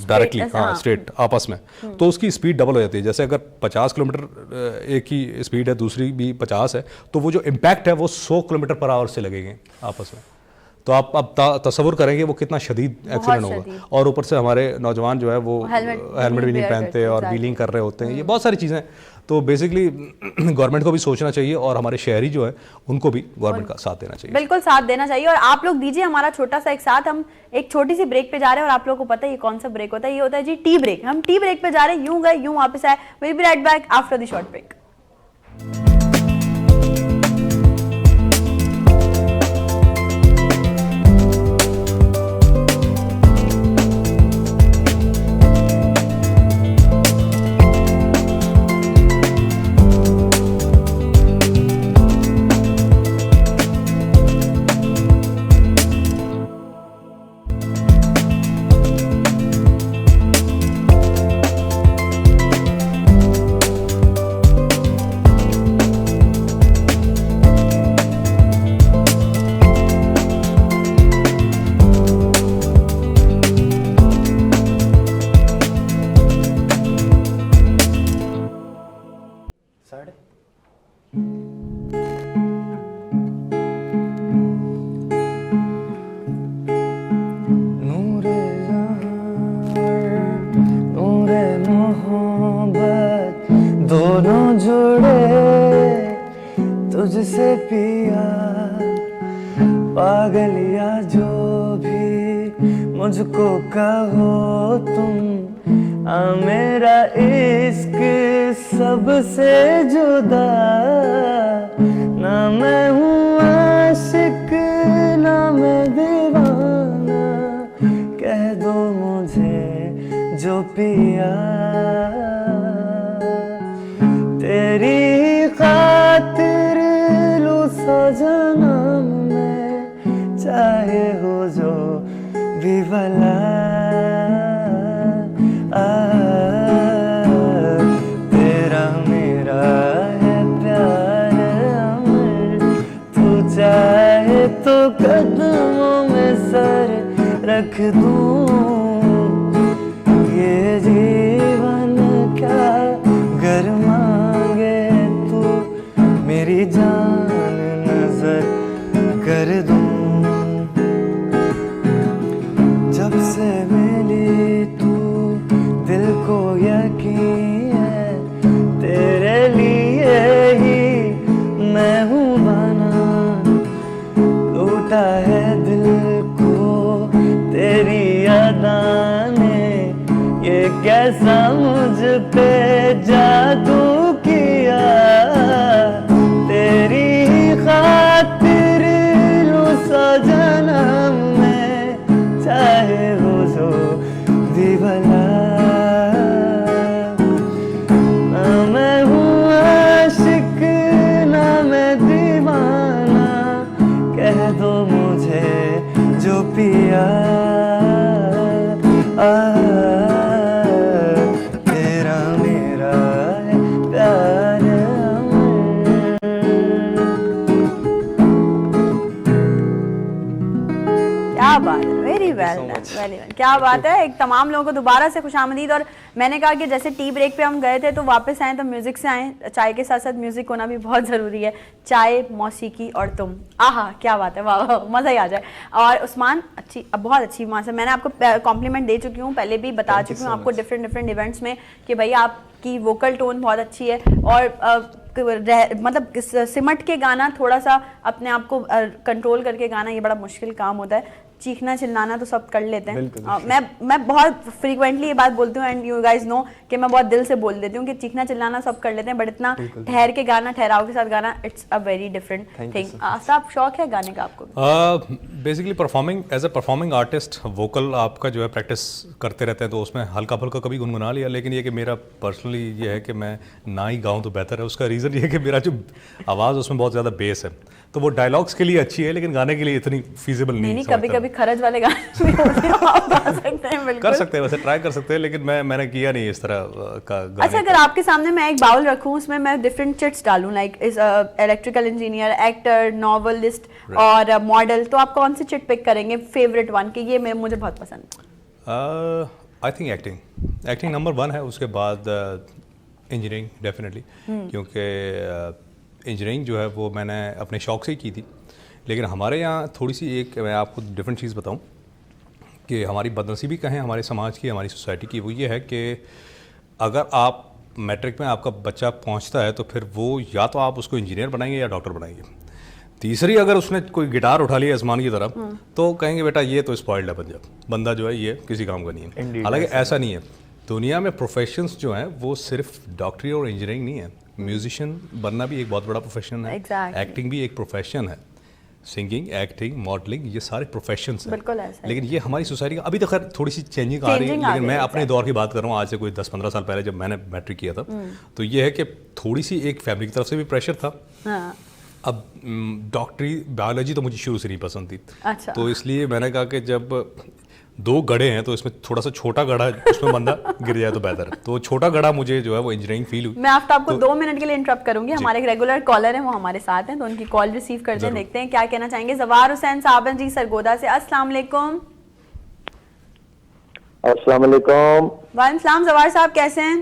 डायरेक्टली स्ट्रेट आपस में, तो उसकी स्पीड डबल हो जाती है। जैसे अगर 50 किलोमीटर एक ही स्पीड है, दूसरी भी 50 है, तो वो जो इम्पैक्ट है वो 100 किलोमीटर पर आवर से लगेंगे आपस में। तो आप अब तसव्वुर करेंगे वो कितना शदीद एक्सीडेंट होगा। और ऊपर से हमारे नौजवान जो है वो हेलमेट भी नहीं पहनते और व्हीलिंग कर रहे होते हैं, ये बहुत सारी चीज़ें। तो बेसिकली गवर्नमेंट को भी सोचना चाहिए और हमारे शहरी जो है उनको भी गवर्नमेंट का साथ देना चाहिए। बिल्कुल साथ देना चाहिए। और आप लोग दीजिए हमारा छोटा सा एक साथ, हम एक छोटी सी ब्रेक पे जा रहे हैं, और आप लोगों को पता है ये कौन सा ब्रेक होता है, ये होता है जी टी ब्रेक। हम टी ब्रेक पे जा रहे हैं, यूं गए यूं वापस आए। Will be right back after the short break. दोनों जुड़े तुझसे पिया, पागलिया जो भी मुझको कहो तुम, मेरा इश्क सबसे जुदा, ना मैं हूँ आशिक ना मैं दीवाना, कह दो पिया तेरी खातिर लूं 100 जन्म में, चाहे हो जो भी भला। तेरा मेरा है प्यार अमर, तू चाहे तो कदमों में सर रख दूं। ये जीवन क्या घर मांगे तू, मेरी जान नजर कर दूं। जब से मिली तू दिल को यकीन है, तेरे लिए ही मैं हूँ बना। लूटा है दिल को तेरी अदा ने, ये कैसा मुझ पे जादू किया। तेरी खातिर लूं 100 जन्म में, चाहे हो जो भी भला। ना मैं हूँ आशिक ना मैं दीवाना, कह दो मुझे जो पिया। तेरा मेरा है प्यार अमर। क्या बात है, very well done, very well, क्या बात है। एक तमाम लोगों को दोबारा से खुशामदीद। और मैंने कहा कि जैसे टी ब्रेक पे हम गए थे तो वापस आए तो म्यूजिक से आए, चाय के साथ साथ म्यूजिक होना भी बहुत ज़रूरी है। चाय, मौसीकी और तुम, आहा क्या बात है, वाह वाह, मज़ा ही आ जाए। और उस्मान अच्छी, अब बहुत अच्छी वहाँ से मैंने आपको कॉम्प्लीमेंट दे चुकी हूँ, पहले भी बता चुकी हूँ आपको डिफरेंट इवेंट्स में कि भाई आपकी वोकल टोन बहुत अच्छी है। और मतलब सिमट के गाना, थोड़ा सा अपने आप को कंट्रोल करके गाना, ये बड़ा मुश्किल काम होता है। चीखना चिल्लाना तो सब कर लेते हैं। मैं बहुत फ्रीक्वेंटली ये बात बोलती हूँ एंड यू गाइस नो कि मैं बहुत दिल से बोल देती हूँ कि चीखना चिल्लाना सब कर लेते हैं, बट इतना ठहर के गाना, ठहराव के साथ गाना, it's a very different thing. साहब शौक है गाने का आपको? Basically performing, as a performing artist vocal आपका जो है प्रैक्टिस करते रहते हैं, तो उसमें हल्का फुल्का कभी गुनगुना लिया। लेकिन ये कि मेरा पर्सनली ये है कि मैं ना ही गाऊँ तो बेहतर है। उसका रीज़न ये है कि मेरा जो आवाज़ उसमें बहुत ज़्यादा बेस है, तो वो डायलॉग्स के लिए अच्छी है लेकिन गाने के लिए इतनी फीजिबल नहीं। कभी कभी खरज वाले गाने भी होते हैं, आप गा सकते हैं, बिल्कुल कर सकते हैं, वैसे ट्राई कर सकते हैं, लेकिन मैंने किया नहीं इस तरह का गाने। अच्छा, अगर आपके सामने मैं एक बाउल रखूं, उसमें मैं डिफरेंट चिट्स डालूं, like is electrical engineer, actor, novelist और मॉडल, तो आप कौन सी चिट पिक करेंगे फेवरेट वन कि ये मैं मुझे बहुत पसंद है? आई थिंक एक्टिंग नंबर 1 है, उसके बाद इंजीनियरिंग डेफिनेटली, क्योंकि इंजीनियरिंग जो है वो मैंने अपने शौक से ही की थी। लेकिन हमारे यहाँ थोड़ी सी एक, मैं आपको डिफरेंट चीज़ बताऊँ कि हमारी बदनसीबी कहें हमारे समाज की, हमारी सोसाइटी की, वो ये है कि अगर आप मैट्रिक में आपका बच्चा पहुँचता है तो फिर वो या तो आप उसको इंजीनियर बनाएंगे या डॉक्टर बनाएंगे। तीसरी, अगर उसने कोई गिटार उठा लिया आसमान की तरफ तो कहेंगे बेटा ये तो स्पॉइल्ड है, बंदा जो है ये किसी काम का नहीं है। हालांकि ऐसा नहीं है। दुनिया में प्रोफेशंस जो हैं वो सिर्फ डॉक्टरी और इंजीनियरिंग नहीं है। म्यूजिशियन बनना भी एक बहुत बड़ा प्रोफेशन है, एक्टिंग भी एक प्रोफेशन है, सिंगिंग, एक्टिंग, मॉडलिंग, ये सारे प्रोफेशंस हैं। बिल्कुल ऐसा है। लेकिन ये हमारी सोसाइटी का अभी तो खैर थोड़ी सी चेंजिंग आ रही है, लेकिन मैं अपने दौर की बात कर रहा हूँ, आज से कोई 10-15 साल पहले जब मैंने मैट्रिक किया था, तो ये है कि थोड़ी सी एक फैमिली की तरफ से भी प्रेशर था। हाँ। अब डॉक्टरी, बायोलॉजी तो मुझे शुरू से नहीं पसंद थी। अच्छा। तो इसलिए मैंने कहा कि जब 2 गड्ढे हैं तो इसमें थोड़ा सा छोटा गड्ढा उसमें बंदा गिर जाए तो बेहतर है। तो छोटा गड्ढा मुझे जो है वो इंजीनियरिंग फील हुई। मैं आपको 2 मिनट के लिए इंटरप्ट करूंगी। हमारे एक रेगुलर कॉलर हैं, वो हमारे साथ हैं, तो उनकी कॉल रिसीव करते हैं, देखते हैं क्या कहना चाहेंगे। जवार हुसैन साहब हैं जी सरगोदा से। अस्सलाम वालेकुम। अस्सलाम वालेकुम। वालेकुम सलाम। जवार साहब कैसे हैं?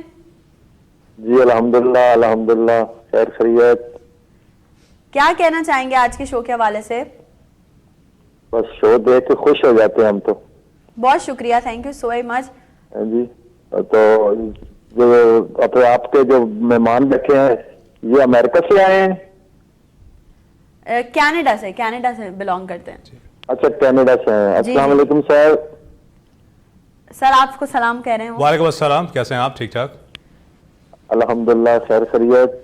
जी अल्हम्दुलिल्लाह अल्हम्दुलिल्लाह, खैर खैरियत। क्या कहना चाहेंगे आज के शो के हवाले से? बस शो देख के खुश हो जाते हैं हम तो। बहुत शुक्रिया, थैंक यू सो मच। जी, तो जो आपके जो मेहमान बैठे हैं ये अमेरिका से आए हैं? कनाडा से बिलोंग करते हैं। अच्छा, कनाडा से हैं। अस्सलाम वालेकुम सर। सर आपको सलाम कह रहे हैं। वालेकुम अस्सलाम, कैसे हैं आप? ठीक ठाक अल्हम्दुलिल्लाह, खैर खैरियत।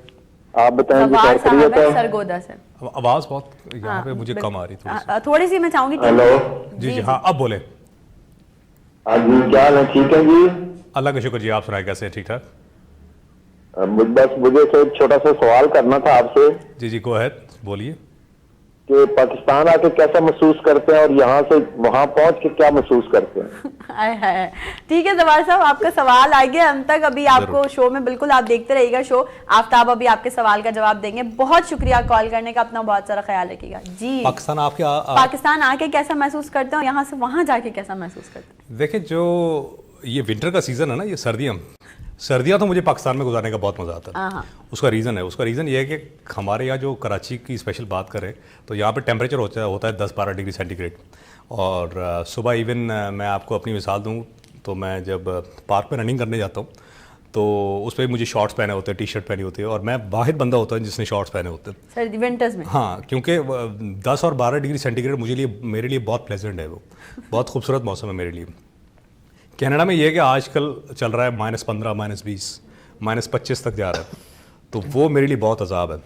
आप बताएं जी, खैर खैरियत है? सरगोदा से। आवाज बहुत यहाँ पे मुझे कम आ रही थोड़ी सी मैं चाहूंगी। हेलो। जी हाँ, अब बोले। हाँ जी, क्या हाल है? ठीक है जी। अल्लाह का शुक्र जी, आप सुनाए कैसे हैं? ठीक ठाक? बस मुझे तो एक छोटा सा सवाल करना था आपसे जी जी, गो अहेड, बोलिए। कि पाकिस्तान आके कैसा महसूस करते हैं और यहाँ से वहाँ पहुँच के क्या महसूस करते हैं? हाय हाय। ठीक है जवाहर साहब, आपका सवाल आ गया हम तक। अभी आपको शो में बिल्कुल आप देखते रहिएगा शो। आफ्ताब अभी आपके सवाल का जवाब देंगे। बहुत शुक्रिया कॉल करने का, अपना बहुत सारा ख्याल रखिएगा जी। पाकिस्तान आपके पाकिस्तान आके कैसा महसूस करते हैं और यहाँ से वहाँ जाके कैसा महसूस करते हैं? देखिए, जो ये विंटर का सीज़न है ना, ये सर्दियाँ तो मुझे पाकिस्तान में गुजारने का बहुत मज़ा आता है। हाँ। उसका रीज़न ये है कि हमारे यहाँ जो कराची की स्पेशल बात करें तो यहाँ पे टेम्परेचर होता है 10-12 डिग्री सेंटीग्रेड। और सुबह इवन मैं आपको अपनी मिसाल दूँ तो मैं जब पार्क में रनिंग करने जाता हूँ तो उस पर मुझे शॉर्ट्स पहने होते हैं, टी शर्ट पहनी होती है, और मैं वाहिद बंदा होता है जिसने शॉर्ट्स पहने होते हैं सर्दी विंटर्स में। हाँ, क्योंकि 10 और 12 डिग्री सेंटीग्रेड मेरे लिए बहुत प्लेजेंट है। वो बहुत खूबसूरत मौसम है मेरे लिए। कनाडा में ये है कि आजकल चल रहा है -15, -20, -25 तक जा रहा है, तो वो मेरे लिए बहुत अजाब है।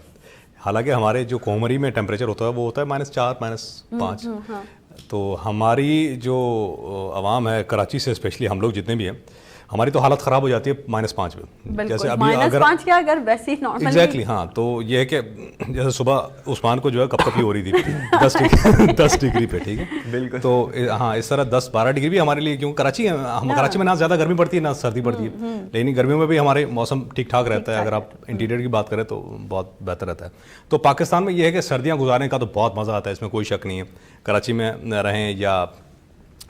हालांकि हमारे जो कोमरी में टेम्परेचर होता है वो होता है -4, -5। हाँ। तो हमारी जो आवाम है कराची से, स्पेशली हम लोग जितने भी हैं, हमारी तो हालत ख़राब हो जाती है -5 में। जैसे अभी -5 क्या, अगर वैसे ही नॉर्मल एग्जैक्टली हाँ, तो ये है कि जैसे सुबह उस्मान को जो है कपकपी हो रही थी 10 डिग्री पे, ठीक है बिल्कुल। तो हाँ, इस तरह 10-12 डिग्री भी हमारे लिए, क्योंकि कराची है, हम कराची में ना ज़्यादा गर्मी पड़ती है ना सर्दी पड़ती है, लेकिन गर्मियों में भी हमारे मौसम ठीक ठाक रहता है। अगर आप इंटीरियर की बात करें तो बहुत बेहतर रहता है। तो पाकिस्तान में ये है कि सर्दियाँ गुजारने का तो बहुत मज़ा आता है, इसमें कोई शक नहीं है। कराची में रहें या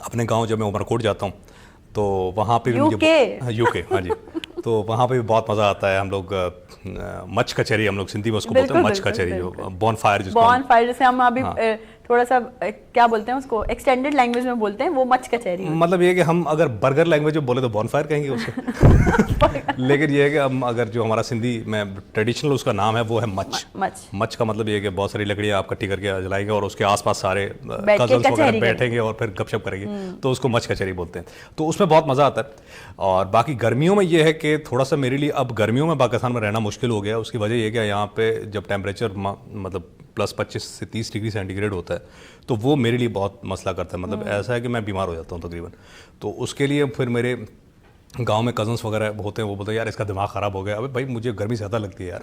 अपने गाँव जब मैं उमरकोट जाता हूँ तो वहाँ पे भी यूके हाँ जी, तो वहाँ पे भी बहुत मज़ा आता है। हम लोग मच कचहरी, हम लोग सिंधी में उसको बोलते हैं मच कचहरी, जो बॉन फायर जैसे हम अभी थोड़ा सा क्या बोलते हैं उसको, एक्सटेंडेड लैंग्वेज में बोलते हैं, वो मच कचहरी। मतलब ये है कि हम अगर बर्गर लैंग्वेज में बोले तो बॉन फायर कहेंगे उसको लेकिन ये है कि हम अगर जो हमारा सिंधी में ट्रेडिशनल उसका नाम है वो है मच का मतलब ये है कि बहुत सारी लकड़ियाँ आप इकट्ठी करके जलाएंगे और उसके आसपास सारे कजन्स वगैरह बैठेंगे और फिर गपशप करेंगे, तो उसको मच कचहरी बोलते हैं। तो उसमें बहुत मज़ा आता है। और बाकी गर्मियों में ये है कि थोड़ा सा मेरे लिए अब गर्मियों में पाकिस्तान में रहना मुश्किल हो गया। उसकी वजह ये है कि यहाँ पे जब टेम्परेचर मतलब +25 से 30 डिग्री सेंटीग्रेड होता है तो वो मेरे लिए बहुत मसला करता है। मतलब ऐसा है कि मैं बीमार हो जाता हूँ तकरीबन। तो उसके लिए फिर मेरे गांव में कजन्स वगैरह होते हैं, वो बोलते हैं यार इसका दिमाग ख़राब हो गया। अबे भाई मुझे गर्मी ज़्यादा लगती है यार,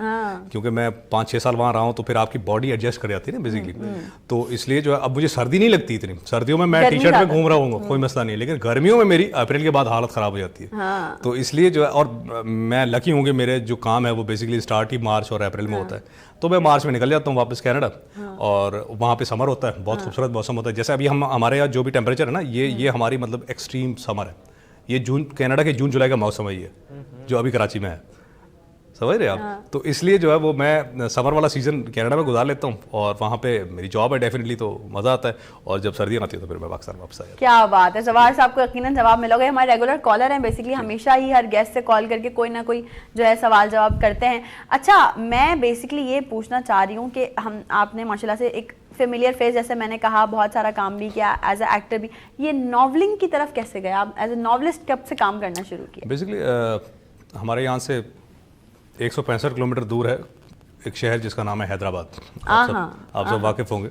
क्योंकि मैं 5-6 साल वहाँ रहा हूँ, तो फिर आपकी बॉडी एडजस्ट कर जाती है ना बेसिकली। तो इसलिए जो है अब मुझे सर्दी नहीं लगती इतनी। सर्दियों में मैं टी शर्ट में घूम रहा हूँ, कोई मसला नहीं है, लेकिन गर्मियों में मेरी अप्रैल के बाद हालत ख़राब हो जाती है। तो इसलिए जो है, और मैं लकी हूँ कि मेरे जो काम है वो बेसिकली स्टार्ट ही मार्च और अप्रैल में होता है, तो मैं मार्च में निकल जाता हूँ वापस कनाडा। और वहाँ पे समर होता है, बहुत खूबसूरत मौसम होता है। जैसे अभी हमारे यहाँ जो भी टेम्परेचर है ना, ये हमारी मतलब एक्सट्रीम समर है। ये कनाडा के जून जुलाई का मौसम है ये, जो अभी कराची में है, समझ रहे आप। तो इसलिए जो है वो मैं समर वाला सीज़न कनाडा में गुजार लेता हूँ, और वहाँ पे मेरी जॉब है डेफिनेटली, तो मज़ा आता है। और जब सर्दियाँ आती है तो फिर मैं पाकिस्तान वापस आ जाता हूँ। क्या बात है, जवाहर साहब को यकीनन जवाब मिलोगे। हमारे रेगुलर कॉलर हैं, बेसिकली हमेशा ही हर गेस्ट से कॉल करके कोई ना कोई जो है सवाल जवाब करते हैं। अच्छा, मैं बेसिकली ये पूछना चाह रही हूँ कि आपने माशाल्लाह से एक फेमिलियर फेस, जैसे मैंने कहा, बहुत सारा काम भी किया एज अ एक्टर भी, ये नॉवलिंग की तरफ कैसे गया? आप एज अ नॉवलिस्ट कब से काम करना शुरू किया? बेसिकली हमारे यहाँ से 165 किलोमीटर दूर है एक शहर जिसका नाम है हैदराबाद। आप सब वाकिफ़ होंगे।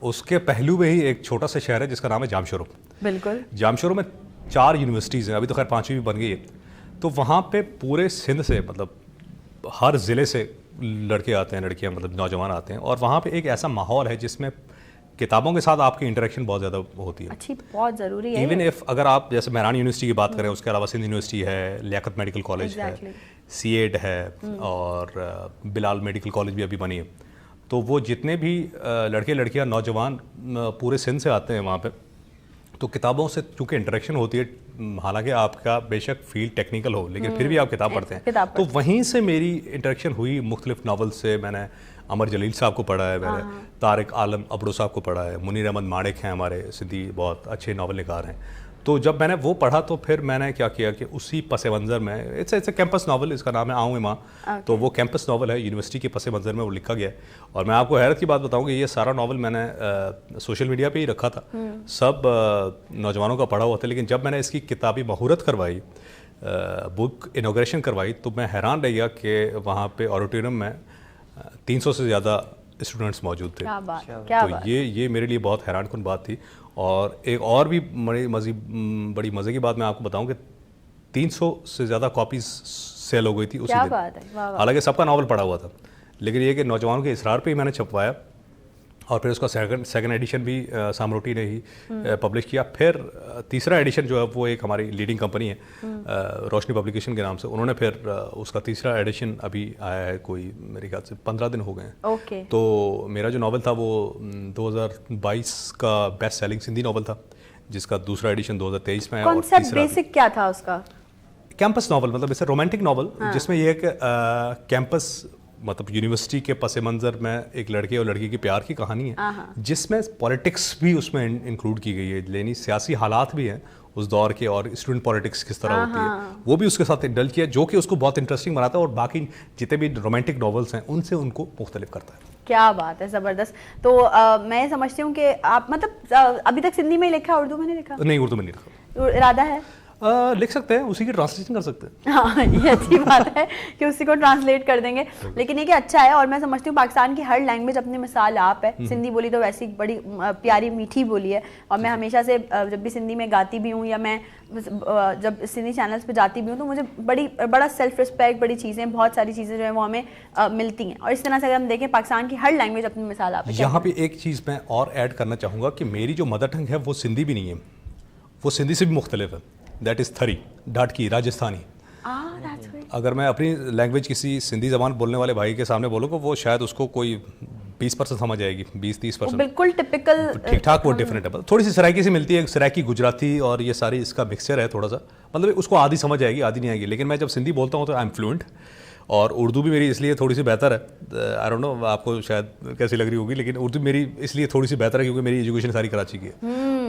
उसके पहलू में ही एक छोटा सा शहर है जिसका नाम है जामशोरो। बिल्कुल। जामशोरो में 4 यूनिवर्सिटीज़ हैं, अभी तो खैर 5वीं भी बन गई है। तो वहाँ पे पूरे सिंध से, मतलब हर ज़िले से लड़के आते हैं, लड़कियाँ, मतलब नौजवान आते हैं। और वहाँ पे एक ऐसा माहौल है जिसमें किताबों के साथ आपकी इंटरेक्शन बहुत ज़्यादा होती है। अच्छी, बहुत ज़रूरी है। इवन इफ़ अगर आप जैसे मेहरान यूनिवर्सिटी की बात करें, उसके अलावा सिंध यूनिवर्सिटी है, लियाकत मेडिकल कॉलेज है, सीएड है, और बिलाल मेडिकल कॉलेज भी अभी बनी है। तो वो जितने भी लड़के लड़कियाँ नौजवान पूरे सिंध से आते हैं वहाँ पे, तो किताबों से चूँकि इंटरेक्शन होती है, हालांकि आपका बेशक फील्ड टेक्निकल हो, लेकिन फिर भी आप किताब पढ़ते हैं। तो वहीं से मेरी इंटरेक्शन हुई मुख्तलिफ नावल से। मैंने अमर जलील साहब को पढ़ा है, मैंने तारिक आलम अबड़ो साहब को पढ़ा है, मुनीर अहमद माणिक हैं हमारे सिंधी बहुत अच्छे नावल निगार हैं। तो जब मैंने वो पढ़ा तो फिर मैंने क्या किया कि उसी पस मंज़र में, इट्स कैंपस नावल, इसका नाम है आऊँ माँ। तो वो कैंपस नावल है, यूनिवर्सिटी के पस मंज़र में वो लिखा गया है। और मैं आपको हैरत की बात बताऊँ कि ये सारा नावल मैंने सोशल मीडिया पे ही रखा था, सब नौजवानों का पढ़ा हुआ था। लेकिन जब मैंने इसकी किताबी महूरत करवाई, बुक इनॉग्रेशन करवाई, तो मैं हैरान रह गया कि वहाँ पे ऑडिटोरियम में 300 से ज़्यादा स्टूडेंट्स मौजूद थे। क्या बात, क्या तो ये मेरे लिए बहुत हैरानकुन बात थी। और एक और भी बड़ी मज़े की बात मैं आपको बताऊं कि 300 से ज़्यादा कॉपीज सेल हो गई थी उसी क्या दिन। बात है, वाह वाह। हालांकि सबका नावल पड़ा हुआ था, लेकिन ये कि नौजवानों के इसरार पे ही मैंने छपवाया और फिर उसका सेकंड एडिशन भी सामरोटी ने ही पब्लिश किया। फिर तीसरा एडिशन जो है वो एक हमारी लीडिंग कंपनी है रोशनी पब्लिकेशन के नाम से, उन्होंने फिर उसका तीसरा एडिशन अभी आया है, कोई मेरे ख्याल से 15 दिन हो गए हैं। ओके। तो मेरा जो नावल था वो 2022 का बेस्ट सेलिंग सिंधी नावल था, जिसका दूसरा एडिशन 2023 में है। और कॉन्सेप्ट तीसरा बेसिक क्या था उसका? कैंपस नावल, मतलब इसे रोमांटिक नावल, जिसमें यह है कि कैंपस मतलब यूनिवर्सिटी के पस मंज़र में एक लड़के और लड़की की प्यार की कहानी है, जिसमें पॉलिटिक्स भी उसमें इंक्लूड की गई है, यानी सियासी हालात भी हैं उस दौर के और स्टूडेंट पॉलिटिक्स किस तरह होती है वो भी उसके साथ इंडल्ज किया, जो कि उसको बहुत इंटरेस्टिंग बनाता है और बाकी जितने भी रोमांटिक नॉवेल्स हैं उनसे उनको मुख्तलिफ करता है। क्या बात है, ज़बरदस्त। तो मैं समझती हूँ कि आप मतलब अभी तक सिंधी में ही लिखा, उर्दू में नहीं लिखा? नहीं, उर्दू में नहीं लिखा। इरादा है? लिख सकते हैं, उसी की ट्रांसलेशन कर सकते हैं। हाँ, ये अच्छी बात है कि उसी को ट्रांसलेट कर देंगे, लेकिन ये कि अच्छा है। और मैं समझती हूँ पाकिस्तान की हर लैंग्वेज अपनी मिसाल आप है। सिंधी बोली तो वैसी बड़ी प्यारी मीठी बोली है, और मैं हमेशा से जब भी सिंधी में गाती भी हूँ या मैं जब सिंधी चैनल्स पे जाती भी हूँ तो मुझे बड़ा सेल्फ रिस्पेक्ट, बड़ी चीज़ें, बहुत सारी चीज़ें जो है वो हमें मिलती हैं। और इस तरह से अगर हम देखें पाकिस्तान की हर लैंग्वेज अपनी मिसाल आप है। यहाँ पे एक चीज़ मैं और ऐड करना चाहूँगा कि मेरी जो मदर टंग है वो सिंधी भी नहीं है, वो सिंधी से भी मुख्तलिफ है। दैट इज़ थरी, डाटकी, राजस्थानी। अगर मैं अपनी लैंग्वेज किसी सिंधी ज़बान बोलने वाले भाई के सामने बोलूँ तो वो शायद उसको कोई 20% समझ आएगी, 20-30%। बिल्कुल टिपिकल, ठीक ठाक वो डिफरेंट है, थोड़ी सी सराइकी से मिलती है, सराइकी गुजराती और ये सारी इसका मिक्सचर है थोड़ा सा, मतलब उसको आधी समझ आएगी आधी नहीं आएगी। लेकिन मैं जब सिंधी बोलता हूँ तो आई एम फ्लुएंट, और उर्दू भी मेरी इसलिए थोड़ी सी बेहतर है। आई डोंट नो आपको शायद कैसी लग रही होगी, लेकिन उर्दू मेरी इसलिए थोड़ी सी बेहतर है क्योंकि मेरी एजुकेशन सारी कराची की है,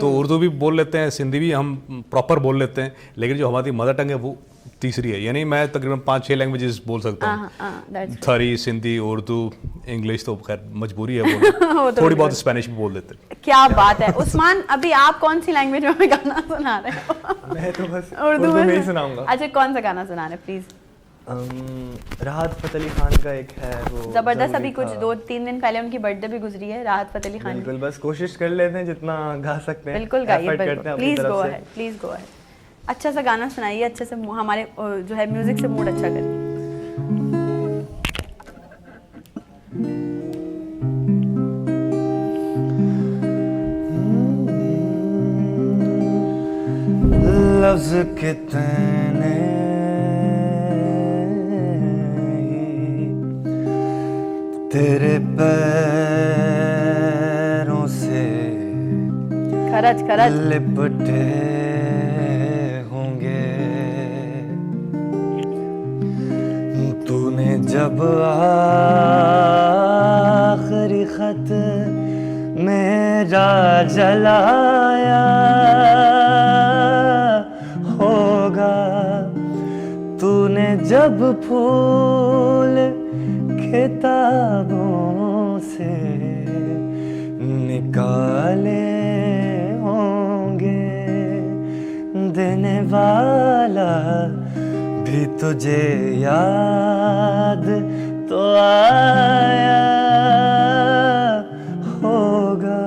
तो उर्दू भी बोल लेते हैं, सिंधी भी हम प्रॉपर बोल लेते हैं, लेकिन जो हमारी मदर टंग है वो तीसरी है। यानी मैं तकरीबन 5-6 लैंग्वेजेस बोल सकता हूँ, थरी, सिंधी, उर्दू, इंग्लिश तो खैर मजबूरी है बोलना, थोड़ी बहुत स्पेनिश भी बोल देते हैं। क्या बात है। उस्मान, अभी आप कौन सी लैंग्वेज में गाना सुना रहे हो? मैं तो बस उर्दू में ही सुनाऊंगा। अच्छा, कौन सा गाना सुना रहे हैं प्लीज? राहत फ़तेह अली खान का एक है वो जबरदस्त। अभी कुछ 2-3 दिन पहले उनकी बर्थडे भी गुजरी है, राहत फ़तेह अली खान की। बिल्कुल, बस कोशिश कर लेते हैं जितना गा सकते हैं। बिल्कुल गाइए, बिल्कुल, please go ahead, please go ahead. अच्छा सा गाना सुनाइए, अच्छे से हमारे जो है म्यूजिक से मूड अच्छा करिए। लफ्ज़ कितने तेरे पैरों से खरच खरच लिपटे होंगे, तूने जब आखिरी खत मेरा जलाया होगा, तूने जब फूल किताबों से निकाले होंगे, देने वाला भी तुझे याद तो आया होगा।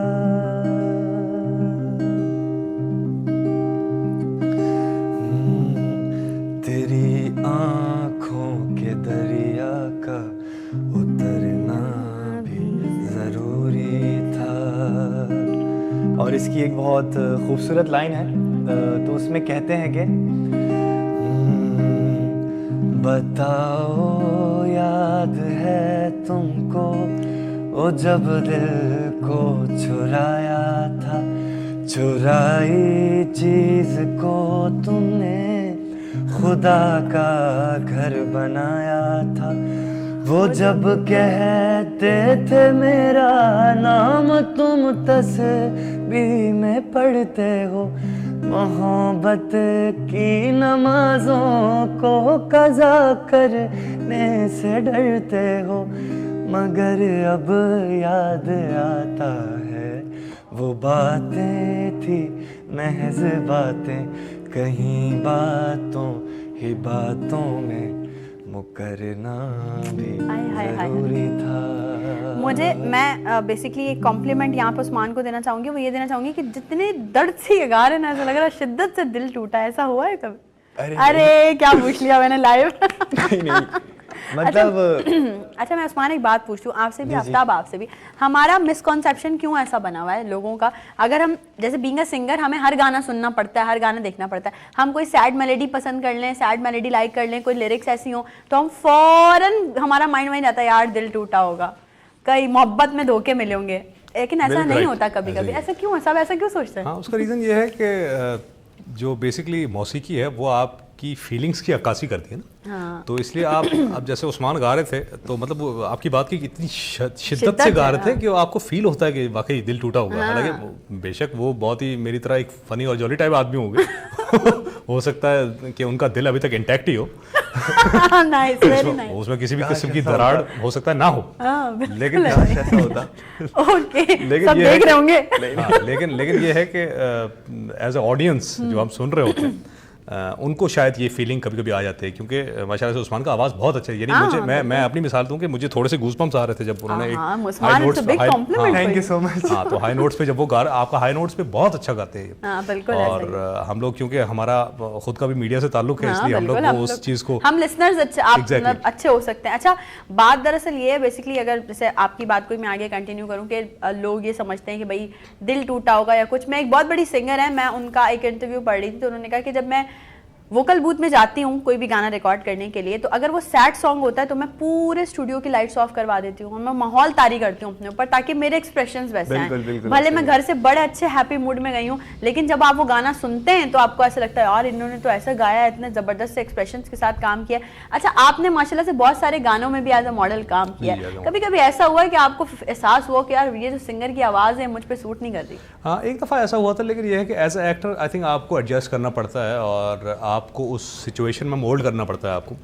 तेरी आँखों के दरिया का उतरना भी ज़रूरी था। और इसकी एक बहुत खूबसूरत लाइन है, तो उसमें कहते हैं कि बताओ याद है तुमको वो जब दिल को चुराया था, चुराई चीज़ को तुमने खुदा का घर बनाया था। वो जब कहते थे मेरा नाम तुम तस्बीह में पढ़ते हो, मोहब्बत की नमाजों को कज़ा करने से डरते हो, मगर अब याद आता है वो बातें थी महज बातें, कहीं बातों ही बातों में मुकरना भी जरूरी था। मैं बेसिकली एक कॉम्प्लीमेंट यहाँ पर उस्मान को देना चाहूँगी, वो ये देना चाहूँगी कि जितने दर्द से ये गा रहे हैं ना, ऐसा लग रहा है शिद्दत से दिल टूटा है। ऐसा हुआ है कभी? अरे क्या पूछ लिया मैंने लाइव। नहीं मतलब अच्छा मैं उस्मान एक बात पूछती हूँ आपसे भी, आफ्ताब आपसे भी, हमारा मिसकॉन्सेप्शन क्यों ऐसा बना हुआ है लोगों का? अगर हम जैसे बीइंग अ सिंगर हमें हर गाना सुनना पड़ता है, हर गाना देखना पड़ता है, हम कोई सैड मेलोडी पसंद कर लें, सैड मेलोडी लाइक कर लें, कोई लिरिक्स ऐसी हो तो हम फौरन हमारा माइंड वहीं जाता है यार दिल टूटा होगा, कई मोहब्बत में धोखे मिले होंगे, लेकिन ऐसा बिल्कुल नहीं right, होता कभी कभी। ऐसा क्यों है, सब ऐसा क्यों सोचते हैं? हाँ, उसका रीज़न ये है कि जो बेसिकली मौसीकी है वो आपकी फीलिंग्स की अक्कासी करती है ना। हाँ। तो इसलिए आप अब जैसे उस्मान गा रहे थे तो मतलब वो आपकी बात की इतनी शिद्दत शिद्दत से गा है, रहे थे कि वो आपको फील होता है कि वाकई दिल टूटा होगा। हालांकि बेशक वो बहुत ही मेरी तरह एक फनी और जॉली टाइप आदमी होंगे हो सकता है कि उनका दिल अभी तक इंटैक्ट ही हो, नाइस, वेरी नाइस। उसमें किसी भी किस्म की दरार हो सकता है ना हो, हाँ, बिल्कुल लेकिन ऐसा ऐसा होता ओके, लेकिन सब ये है देख कि- रहे होंगे। हाँ, लेकिन ये है कि एज अ ऑडियंस जो हम सुन रहे होते हैं उनको शायद ये फीलिंग कभी कभी आ जाती है, क्योंकि माशाल्लाह से उस्मान का आवाज़ बहुत अच्छा है। यानी हाँ, मुझे मैं अपनी मिसाल दूं कि मुझे थोड़े से गूज़बम्प्स आ रहे थे जब उन्होंने हाँ, एक Usman, high it's a big compliment thank for you you। So much. हाँ, तो हाई नोट्स पे जब वो गा रहे, आपका हाई नोट्स पे बहुत अच्छा गाते हैं। हाँ, बिल्कुल ऐसा ही। और हम लोग क्योंकि हमारा खुद का भी मीडिया से ताल्लुक है, हाँ, इसलिए हम बिल्कुल, लोग वो उस चीज़ को हम लिसनर्स अच्छे, आप Exactly. मतलब अच्छे हो सकते हैं। अच्छा बात दरअसल ये है बेसिकली, अगर जैसे आपकी बात को मैं आगे कंटिन्यू करूं कि लोग ये समझते हैं कि भाई दिल टूटा होगा या कुछ। मैं एक बहुत बड़ी सिंगर है, मैं उनका एक इंटरव्यू पढ़ रही थी तो उन्होंने कहा कि जब मैं वोकल बूथ में जाती हूँ कोई भी गाना रिकॉर्ड करने के लिए, तो अगर वो सैड सॉन्ग होता है तो मैं पूरे स्टूडियो की लाइट्स ऑफ करवा देती हूँ, मैं माहौल तारी करती हूँ अपने ऊपर ताकि मेरे एक्सप्रेशंस वैसे आएं। बिल्कुल भले ऐसा मैं ही घर से बड़े अच्छे हैप्पी मूड में गई हूँ, लेकिन जब आप वो गाना सुनते हैं तो आपको ऐसा लगता है यार इन्होंने तो ऐसा गाया है, इतने जबरदस्त एक्सप्रेशंस के साथ काम किया। अच्छा आपने माशाल्लाह से बहुत सारे गानों में भी एज अ मॉडल काम किया जी, है, कभी कभी ऐसा हुआ है कि आपको एहसास हुआ कि यार ये जो सिंगर की आवाज़ है मुझ पर सूट नहीं कर रही? हाँ, एक दफ़ा ऐसा हुआ था, लेकिन ये है कि as a actor I think आपको एडजस्ट करना पड़ता है और आपको उस सिचुएशन में मोल्ड करना पड़ता है आपको।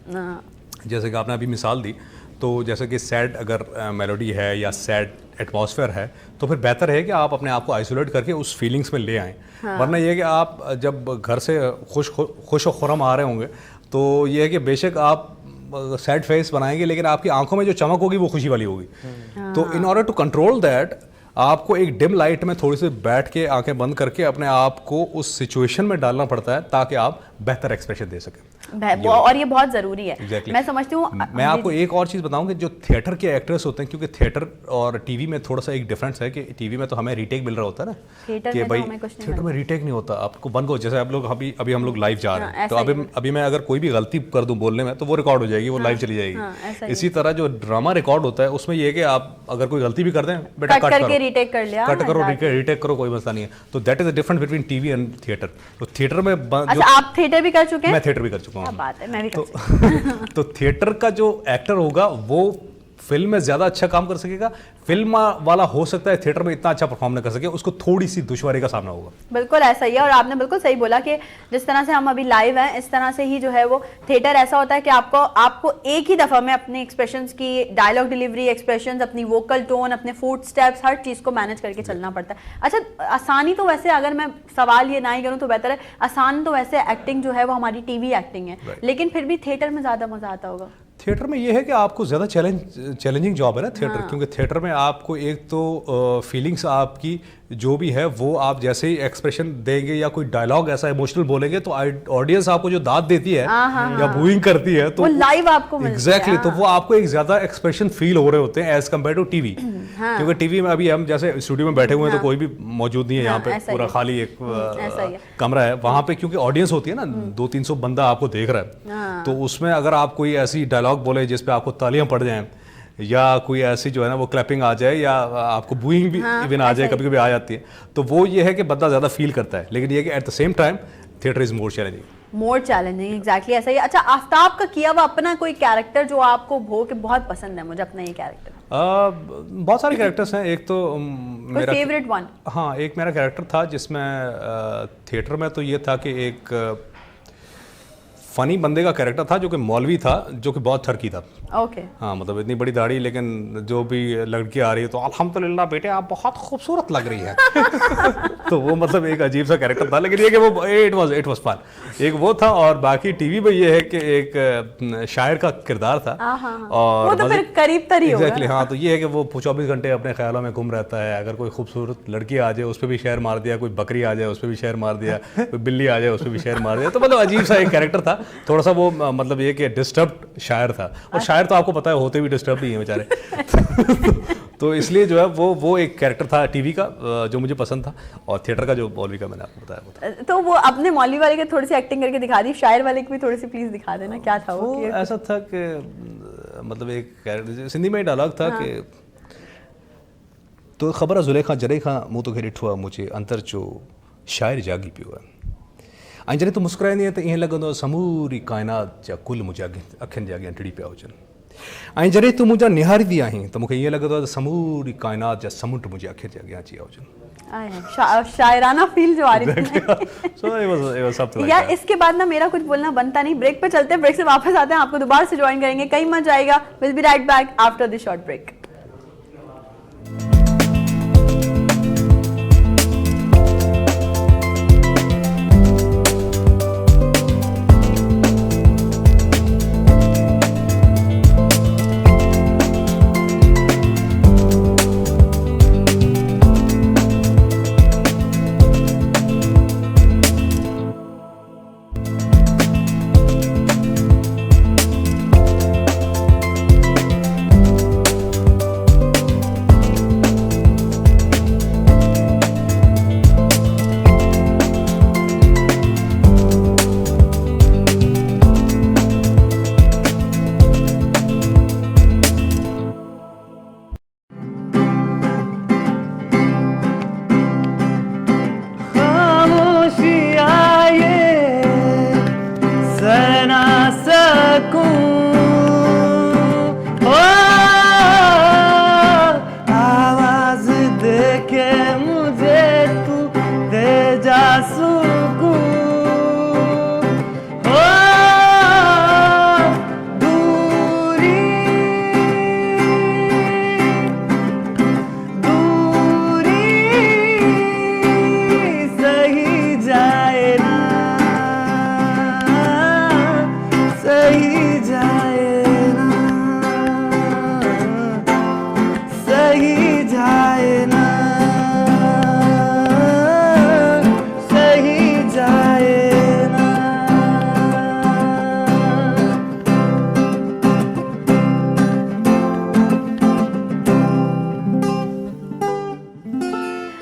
जैसे कि आपने अभी मिसाल दी, तो जैसे कि सैड अगर मेलोडी है या सैड एटमॉस्फेयर है तो फिर बेहतर है कि आप अपने आप को आइसोलेट करके उस फीलिंग्स में ले आएँ। वरना ये है कि आप जब घर से खुश और खुरम आ रहे होंगे तो ये है कि बेशक आप सैड फेस बनाएंगे लेकिन आपकी आंखों में जो चमक होगी वो खुशी वाली होगी। तो in order to control that आपको एक डिम लाइट में थोड़ी सी बैठ के आंखें बंद करके अपने आप को उस सिचुएशन में डालना पड़ता है ताकि आप बेहतर एक्सप्रेशन दे सकें। और ये बहुत जरूरी है। Exactly. मैं समझती हूँ। मैं आपको एक और चीज़ बताऊं कि जो थिएटर के एक्टर्स होते हैं, क्योंकि थिएटर और टीवी में थोड़ा सा एक डिफरेंस है कि टीवी में तो हमें रीटेक मिल रहा होता है ना, थिएटर कि में तो भाई हमें कुछ नहीं थिएटर में रीटेक नहीं होता, आपको बंद हो। जैसे आप लोग अभी हम लोग लाइव जा रहे हैं हाँ, तो ऐसा ही अभी मैं अगर कोई भी गलती कर दूं बोलने में तो वो रिकॉर्ड हो जाएगी, वो लाइव चली ऐसा जाएगी। ही इसी तरह जो ड्रामा रिकॉर्ड होता है उसमें ये है कि आप अगर कोई गलती भी कर दें, बेटा कट करके retake कर लिया, कट करो, exactly. रीटेक करो, कोई मसला नहीं है। तो that is the difference between TV and theatre. तो थिएटर में अच्छा आप थिएटर भी कर चुके हैं? मैं थिएटर भी कर चुका क्या हूँ। बात है, मैं भी कर सकती हूँ। तो थिएटर का जो एक्टर होगा वो फिल्म में ज्यादा अच्छा काम कर सकेगा, फिल्म वाला हो सकता है थिएटर में इतना अच्छा परफॉर्म न कर सके, उसको थोड़ी सी दुश्वारी का सामना होगा। बिल्कुल ऐसा ही है, और आपने बिल्कुल सही बोला कि जिस तरह से हम अभी लाइव हैं इस तरह से ही जो है वो थिएटर ऐसा होता है कि आपको एक ही दफा में अपने एक्सप्रेशंस की डायलॉग डिलीवरी, एक्सप्रेशंस, अपनी वोकल टोन, अपने फुट स्टेप्स, हर चीज को मैनेज करके चलना पड़ता है। अच्छा आसानी तो वैसे, अगर मैं सवाल ये ना ही करूँ तो बेहतर है, आसान तो वैसे एक्टिंग जो है वो हमारी टीवी एक्टिंग है, लेकिन फिर भी थिएटर में ज्यादा मजा आता होगा। थिएटर में ये है कि आपको ज़्यादा चैलेंजिंग जॉब है ना थिएटर, क्योंकि थिएटर में आपको एक तो फीलिंग्स आपकी जो भी है वो आप जैसे ही एक्सप्रेशन देंगे या कोई डायलॉग ऐसा इमोशनल बोलेंगे तो ऑडियंस आपको जो दाद देती है या बूइंग करती है तो वो लाइव आपको एग्जैक्टली तो वो आपको एक ज्यादा एक्सप्रेशन फील हो रहे होते हैं एज कम्पेयर टू टीवी। क्योंकि टीवी में अभी हम जैसे स्टूडियो में बैठे हुए हैं तो कोई भी मौजूद नहीं है यहाँ पे, पूरा खाली एक कमरा है। वहां पे क्योंकि ऑडियंस होती है ना, 200-300 बंदा आपको देख रहा है, तो उसमें अगर आप कोई ऐसी डायलॉग बोले जिसपे आपको तालियां पड़ जाएं या कोई ऐसी जो है ना वो क्लैपिंग आ जाए या आपको बूइंग भी इवन आ जाए, कभी कभी आ जाती है, तो वो ये है कि बंदा ज़्यादा फील करता है। लेकिन ये कि at the same time theatre is more challenging. Exactly ऐसा ही। अच्छा आफ्ताब का किया हुआ अपना कोई कैरेक्टर जो आपको बहुत पसंद है? मुझे अपना ये कैरेक्टर बहुत सारे कैरेक्टर्स हैं। एक तो मेरा फेवरेट वन, हाँ, एक मेरा कैरेक्टर था जिसमें थिएटर में तो ये था कि एक फ़नी बंदे का कैरेक्टर था जो कि मौलवी था, जो कि बहुत थरकी था। ओके। हाँ, मतलब इतनी बड़ी दाढ़ी, लेकिन जो भी लड़की आ रही है तो अल्हम्दुलिल्लाह बेटे आप बहुत खूबसूरत लग रही है। तो वो मतलब एक अजीब सा कैरेक्टर था, लेकिन ये कि वो इट वाज फन। एक वो था, और बाकी टीवी पे ये है कि एक शायर का किरदार था। और वो तो फिर करीब तरी होगा। एग्जैक्टली, हाँ। तो ये है कि वो 24 घंटे अपने ख्यालों में घूम रहता है। अगर कोई खूबसूरत लड़की आ जाए उस पर भी शेर मार दिया, कोई बकरी आ जाए उस पर भी शेर मार दिया, कोई बिल्ली आ जाए उस पर भी शेर मार दिया। तो मतलब अजीब सा एक कैरेक्टर था, थोड़ा सा वो मतलब ये कि डिस्टर्ब्ड शायर था। और शायर तो आपको पता है होते भी डिस्टर्ब ही हैं बेचारे। तो इसलिए जो है वो एक कैरेक्टर था टीवी का जो मुझे पसंद था। और थिएटर का जो मौलवी का मैंने आपको बताया वो था। तो वो अपने मौलवी वाले की थोड़ी सी एक्टिंग करके दिखा दी, शायर वाले की भी थोड़ी सी प्लीज दिखा देना, क्या था वो? ऐसा था कि मतलब एक कैरेक्टर सिंधी में डायलॉग था कि तो ख़बर जुलेखा जरेखा मुँह तो घेरी ठुआ मुझे अंतर जो शायर जागी पियो है। ऐं जॾहिं तूं मुस्कुराईंदी आहे त ईअं लॻंदो आहे समूरी काइनात जा कुल मुंहिंजे अखियुनि जे अॻियां टिड़ी पिया हुजनि। ऐं जॾहिं तूं मुंहिंजा निहारींदी आहीं त मूंखे ईअं लॻंदो आहे त समूरी काइनात जा समुंड मुंहिंजे अखियुनि जे अॻियां अची विया हुजनि। शायराना फील जो आ रही थी। So it was something like यार that. इसके बाद ना मेरा कुछ बोलना बनता नहीं। ब्रेक पे चलते हैं, ब्रेक से वापस आते हैं, आपको दोबारा से ज्वाइन करेंगे, कहीं मत जाएगा। Will be right back after this short break.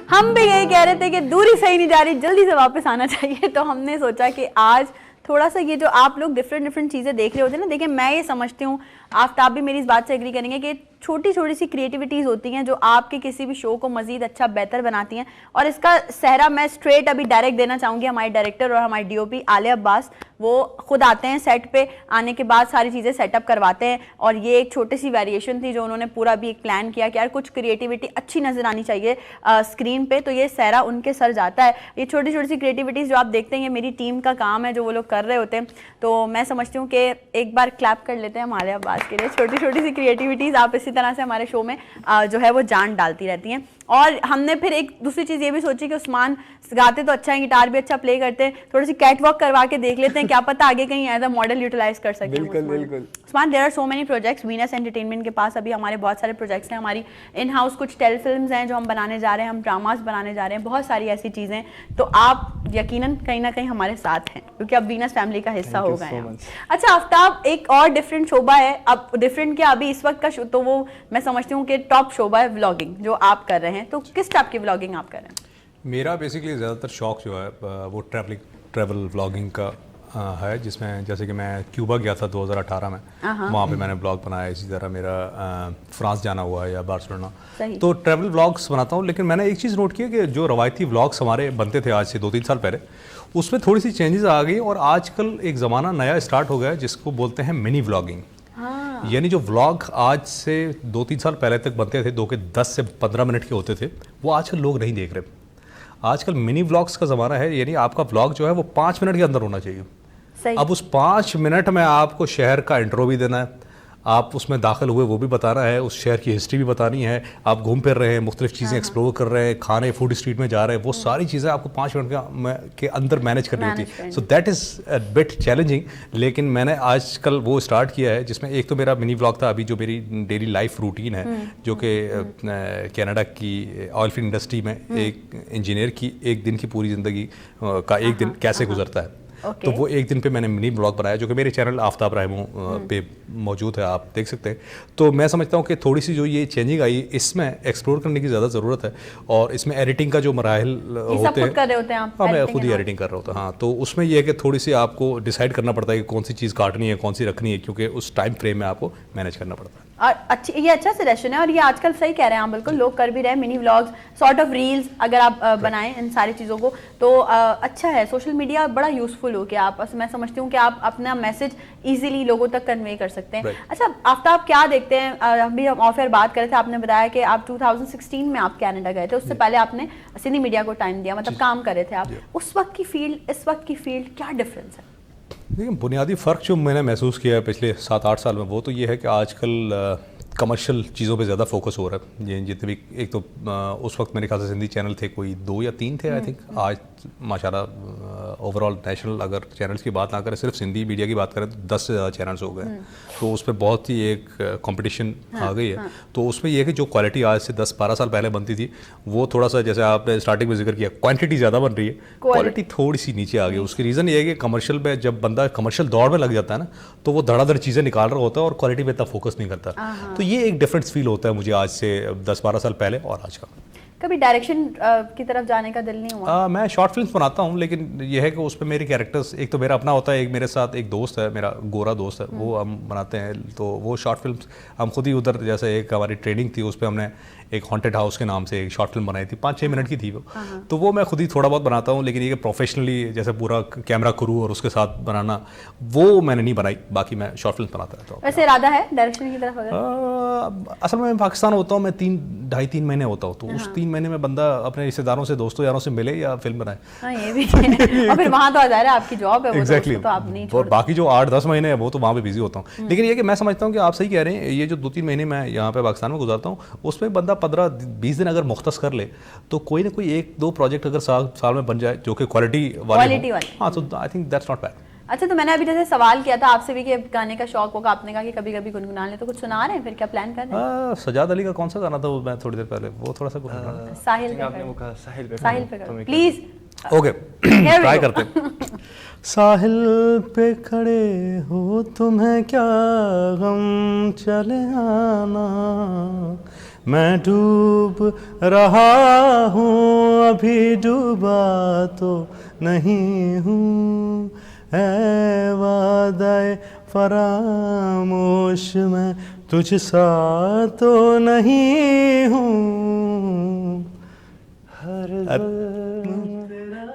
हम भी यही कह रहे थे कि दूरी सही नहीं जा रही, जल्दी से वापस आना चाहिए। तो हमने सोचा कि आज थोड़ा सा ये जो आप लोग डिफरेंट चीज़ें देख रहे होते हैं ना, देखिए मैं ये समझती हूँ, आफ्ताब भी मेरी इस बात से एग्री करेंगे कि छोटी छोटी सी क्रिएटिविटीज़ होती हैं जो आपके किसी भी शो को मज़ीद अच्छा बेहतर बनाती हैं। और इसका सहरा मैं स्ट्रेट अभी डायरेक्ट देना चाहूँगी हमारे डायरेक्टर और हमारे डीओपी आले अब्बास। वो खुद आते हैं सेट पे, आने के बाद सारी चीज़ें सेटअप करवाते हैं। और ये एक छोटी सी वेरिएशन थी जो उन्होंने पूरा भी एक प्लान किया कि यार कुछ क्रिएटिविटी अच्छी नज़र आनी चाहिए स्क्रीन पे, तो ये सहरा उनके सर जाता है। ये छोटी छोटी सी क्रिएटिविटीज़ जो आप देखते हैं ये मेरी टीम का काम है जो वो लोग कर रहे होते हैं। तो मैं समझती हूँ कि एक बार क्लैप कर लेते हैं हमारे अब्बास के लिए। छोटी छोटी सी क्रिएटिविटीज़ आप इसी तरह से हमारे शो में जो है वो जान डालती रहती हैं। और हमने फिर एक दूसरी चीज़ ये भी सोची कि उस्मान गाते तो अच्छा है, गिटार भी अच्छा प्ले करते हैं, थोड़ी सी कैट वॉक करवा के देख लेते हैं, क्या पता आगे कहीं एज अ मॉडल यूटिलाइज कर सकें। बिल्कुल। Usman, there are so many projects. Venus entertainment के पास अभी हमारे बहुत सारे प्रोजेक्ट्स हैं, हमारी इन हाउस कुछ टेल फिल्म्स हैं जो हम बनाने जा रहे हैं, हम ड्रामास बनाने जा रहे हैं, बहुत सारी ऐसी चीज़ें। तो आप यकीनन कहीं ना कहीं हमारे साथ हैं क्योंकि अब वीनस फैमिली का हिस्सा हो गए हैं। अच्छा आफ्ताब, एक और डिफरेंट शोबा है, अब डिफरेंट क्या अभी इस वक्त का तो वो मैं समझती हूँ कि टॉप शोबा है व्लॉगिंग जो आप कर रहे हैं। तो किस टाइप की व्लॉगिंग आप कर रहे हैं? मेरा बेसिकली ज़्यादातर शौक जो है वो ट्रैवल व्लॉगिंग का है, जिसमें जैसे कि मैं क्यूबा गया था 2018 में, वहाँ पे मैंने ब्लॉग बनाया। इसी तरह मेरा फ्रांस जाना हुआ है या बार्सिलोना, तो ट्रैवल व्लॉग्स बनाता हूँ। लेकिन मैंने एक चीज़ नोट की कि जो रवायती व्लॉग्स हमारे बनते थे आज से 2-3 साल पहले, उसमें थोड़ी सी चेंजेस आ गई और आजकल एक ज़माना नया स्टार्ट हो गया है जिसको बोलते हैं मिनी व्लॉगिंग। यानी जो व्लॉग आज से 2-3 साल पहले तक बनते थे 2 के 10 से 15 मिनट के होते थे, वो आजकल लोग नहीं देख रहे। आजकल मिनी व्लॉग्स का ज़माना है, यानी आपका व्लॉग जो है वो 5 मिनट के अंदर होना चाहिए। सही। अब उस 5 मिनट में आपको शहर का इंट्रो भी देना है, आप उसमें दाखिल हुए वो भी बताना है, उस शहर की हिस्ट्री भी बतानी है, आप घूम फिर रहे हैं, मुख्तलिफ चीज़ें एक्सप्लोर कर रहे हैं, खाने फूड स्ट्रीट में जा रहे हैं, वो सारी चीज़ें आपको 5 मिनट के अंदर मैनेज करनी होती है। So that is a bit challenging. लेकिन मैंने आजकल वो स्टार्ट किया है जिसमें एक तो मेरा मिनी व्लॉग था, अभी जो मेरी डेली लाइफ रूटीन है, जो कि कनाडा की ऑयल फील्ड इंडस्ट्री में एक इंजीनियर की एक दिन की पूरी ज़िंदगी का एक दिन कैसे गुजरता है। तो वो एक दिन पे मैंने मिनी ब्लॉग बनाया जो कि मेरे चैनल आफ्ताब रहमो पे मौजूद है, आप देख सकते हैं। तो मैं समझता हूँ कि थोड़ी सी जो ये चेंजिंग आई इसमें एक्सप्लोर करने की ज़्यादा ज़रूरत है, और इसमें एडिटिंग का जो मराहल होते हैं, कर रहे होते हैं आप? हाँ, मैं खुद ही एडिटिंग कर रहा होता हूँ। हाँ, तो उसमें ये है कि थोड़ी सी आपको डिसाइड करना पड़ता है कि कौन सी चीज़ काटनी है, कौन सी रखनी है, क्योंकि उस टाइम फ्रेम में आपको मैनेज करना पड़ता है। और ये अच्छा सजेशन है, और ये आजकल सही कह रहे हैं आप, बिल्कुल लोग कर भी रहे हैं mini vlogs, sort of reels अगर आप बनाएं इन सारी चीज़ों को तो अच्छा है। सोशल मीडिया बड़ा यूजफुल हो कि आप, मैं समझती हूँ कि आप अपना मैसेज इजीली लोगों तक कन्वे कर सकते हैं। अच्छा आफ्ताब, क्या देखते हैं, अभी हम ऑफ एयर बात कर रहे थे, आपने बताया कि आप 2016 में आप कनाडा गए थे, उससे पहले आपने सिंधी मीडिया को टाइम दिया, मतलब काम कर रहे थे आप। उस वक्त की फील्ड इस वक्त की फील्ड क्या डिफरेंस है? देखिए, बुनियादी फ़र्क जो मैंने महसूस किया है पिछले 7-8 साल में, वो तो ये है कि आजकल कमर्शियल चीज़ों पे ज़्यादा फोकस हो रहा है। ये जितने भी, एक तो उस वक्त मेरे ख्याल से सिंधी चैनल थे कोई 2 या 3 थे आई थिंक। आज माशाल्लाह ओवरऑल नेशनल अगर चैनल्स की बात ना करें, सिर्फ सिंधी मीडिया की बात करें तो 10 से ज़्यादा चैनल्स हो गए। तो उस पर बहुत ही एक कंपटीशन आ गई है। तो उसमें यह है कि जो क्वालिटी आज से 10-12 साल पहले बनती थी, वो थोड़ा सा, जैसे आपने स्टार्टिंग में जिक्र किया, क्वांटिटी ज़्यादा बन रही है, क्वालिटी थोड़ी सी नीचे आ गई। उसकी रीज़न ये है कि कमर्शियल में जब बंदा कमर्शियल दौड़ में लग जाता है ना, तो वो धड़ाधड़ चीज़ें निकाल रहा होता है और क्वालिटी पे इतना फोकस नहीं करता। तो ये एक डिफरेंस फील होता है मुझे आज से 10-12 साल पहले और आज का। कभी डायरेक्शन की तरफ जाने का दिल नहीं हुआ? मैं शॉर्ट फिल्म्स बनाता हूँ, लेकिन यह है कि उस पर मेरे कैरेक्टर्स, एक तो मेरा अपना होता है, एक मेरे साथ एक दोस्त है, मेरा गोरा दोस्त है, वो हम बनाते हैं। तो वो शॉर्ट फिल्म्स हम खुद ही उधर, जैसे एक हमारी ट्रेनिंग थी, उस पर हमने एक हॉन्टेड हाउस के नाम से एक शॉर्ट फिल्म बनाई थी, 5-6 मिनट की थी वो। तो वो मैं खुद ही थोड़ा बहुत बनाता हूँ, लेकिन ये प्रोफेशनली जैसे पूरा कैमरा क्रू और उसके साथ बनाना, वो मैंने नहीं बनाई। बाकी मैं शॉर्ट फिल्म बनाता रहता हूँ। वैसे इरादा है डायरेक्शन की तरफ? असल में मैं पाकिस्तान होता हूँ, मैं 2.5-3 महीने होता हूँ, तो उस 3 महीने में बंदा अपने रिश्तेदारों से, दोस्तों यारों से मिले या फिल्म बनाए। हाँ, ये भी है। और फिर वहाँ तो ज़ाहिर है आपकी जॉब है, वो एग्जैक्टली। तो आप नहीं और बाकी जो 8-10 महीने है वो तो वहाँ पे बिजी होता हूँ। लेकिन ये कि मैं समझता हूँ कि आप सही कह रहे हैं, ये जो 2-3 महीने मैं यहाँ पे पाकिस्तान में गुजारता हूँ, उसमें बंदा 15-20 दिन अगर मुख्तस कर ले, तो कोई ना कोई 1-2 प्रोजेक्ट अगर साल में बन जाए जो कि क्वालिटी वाले, हाँ, तो I think that's not bad. अच्छा, तो मैंने अभी जैसे सवाल किया था आपसे भी कि गाने का शौक होगा, आपने कहा कि कभी कभी गुनगुना ले, तो कुछ सुना रहे हैं फिर, क्या प्लान कर रहे हैं? सजाद अली का कौन सा गाना था वो, मैं थोड़ी देर पहले वो थोड़ा सा साहिल पे, आपने वो कहा साहिल पे, साहिल पे करो प्लीज। ओके, ट्राई करते हैं। साहिल पे खड़े हो तुम्हें क्या गम, चले आना, मैं डूब रहा हूँ अभी डूबा तो नहीं हूँ, ऐ वादाए फरामोश मैं तुझसा तो नहीं हूँ, हर दम तेरा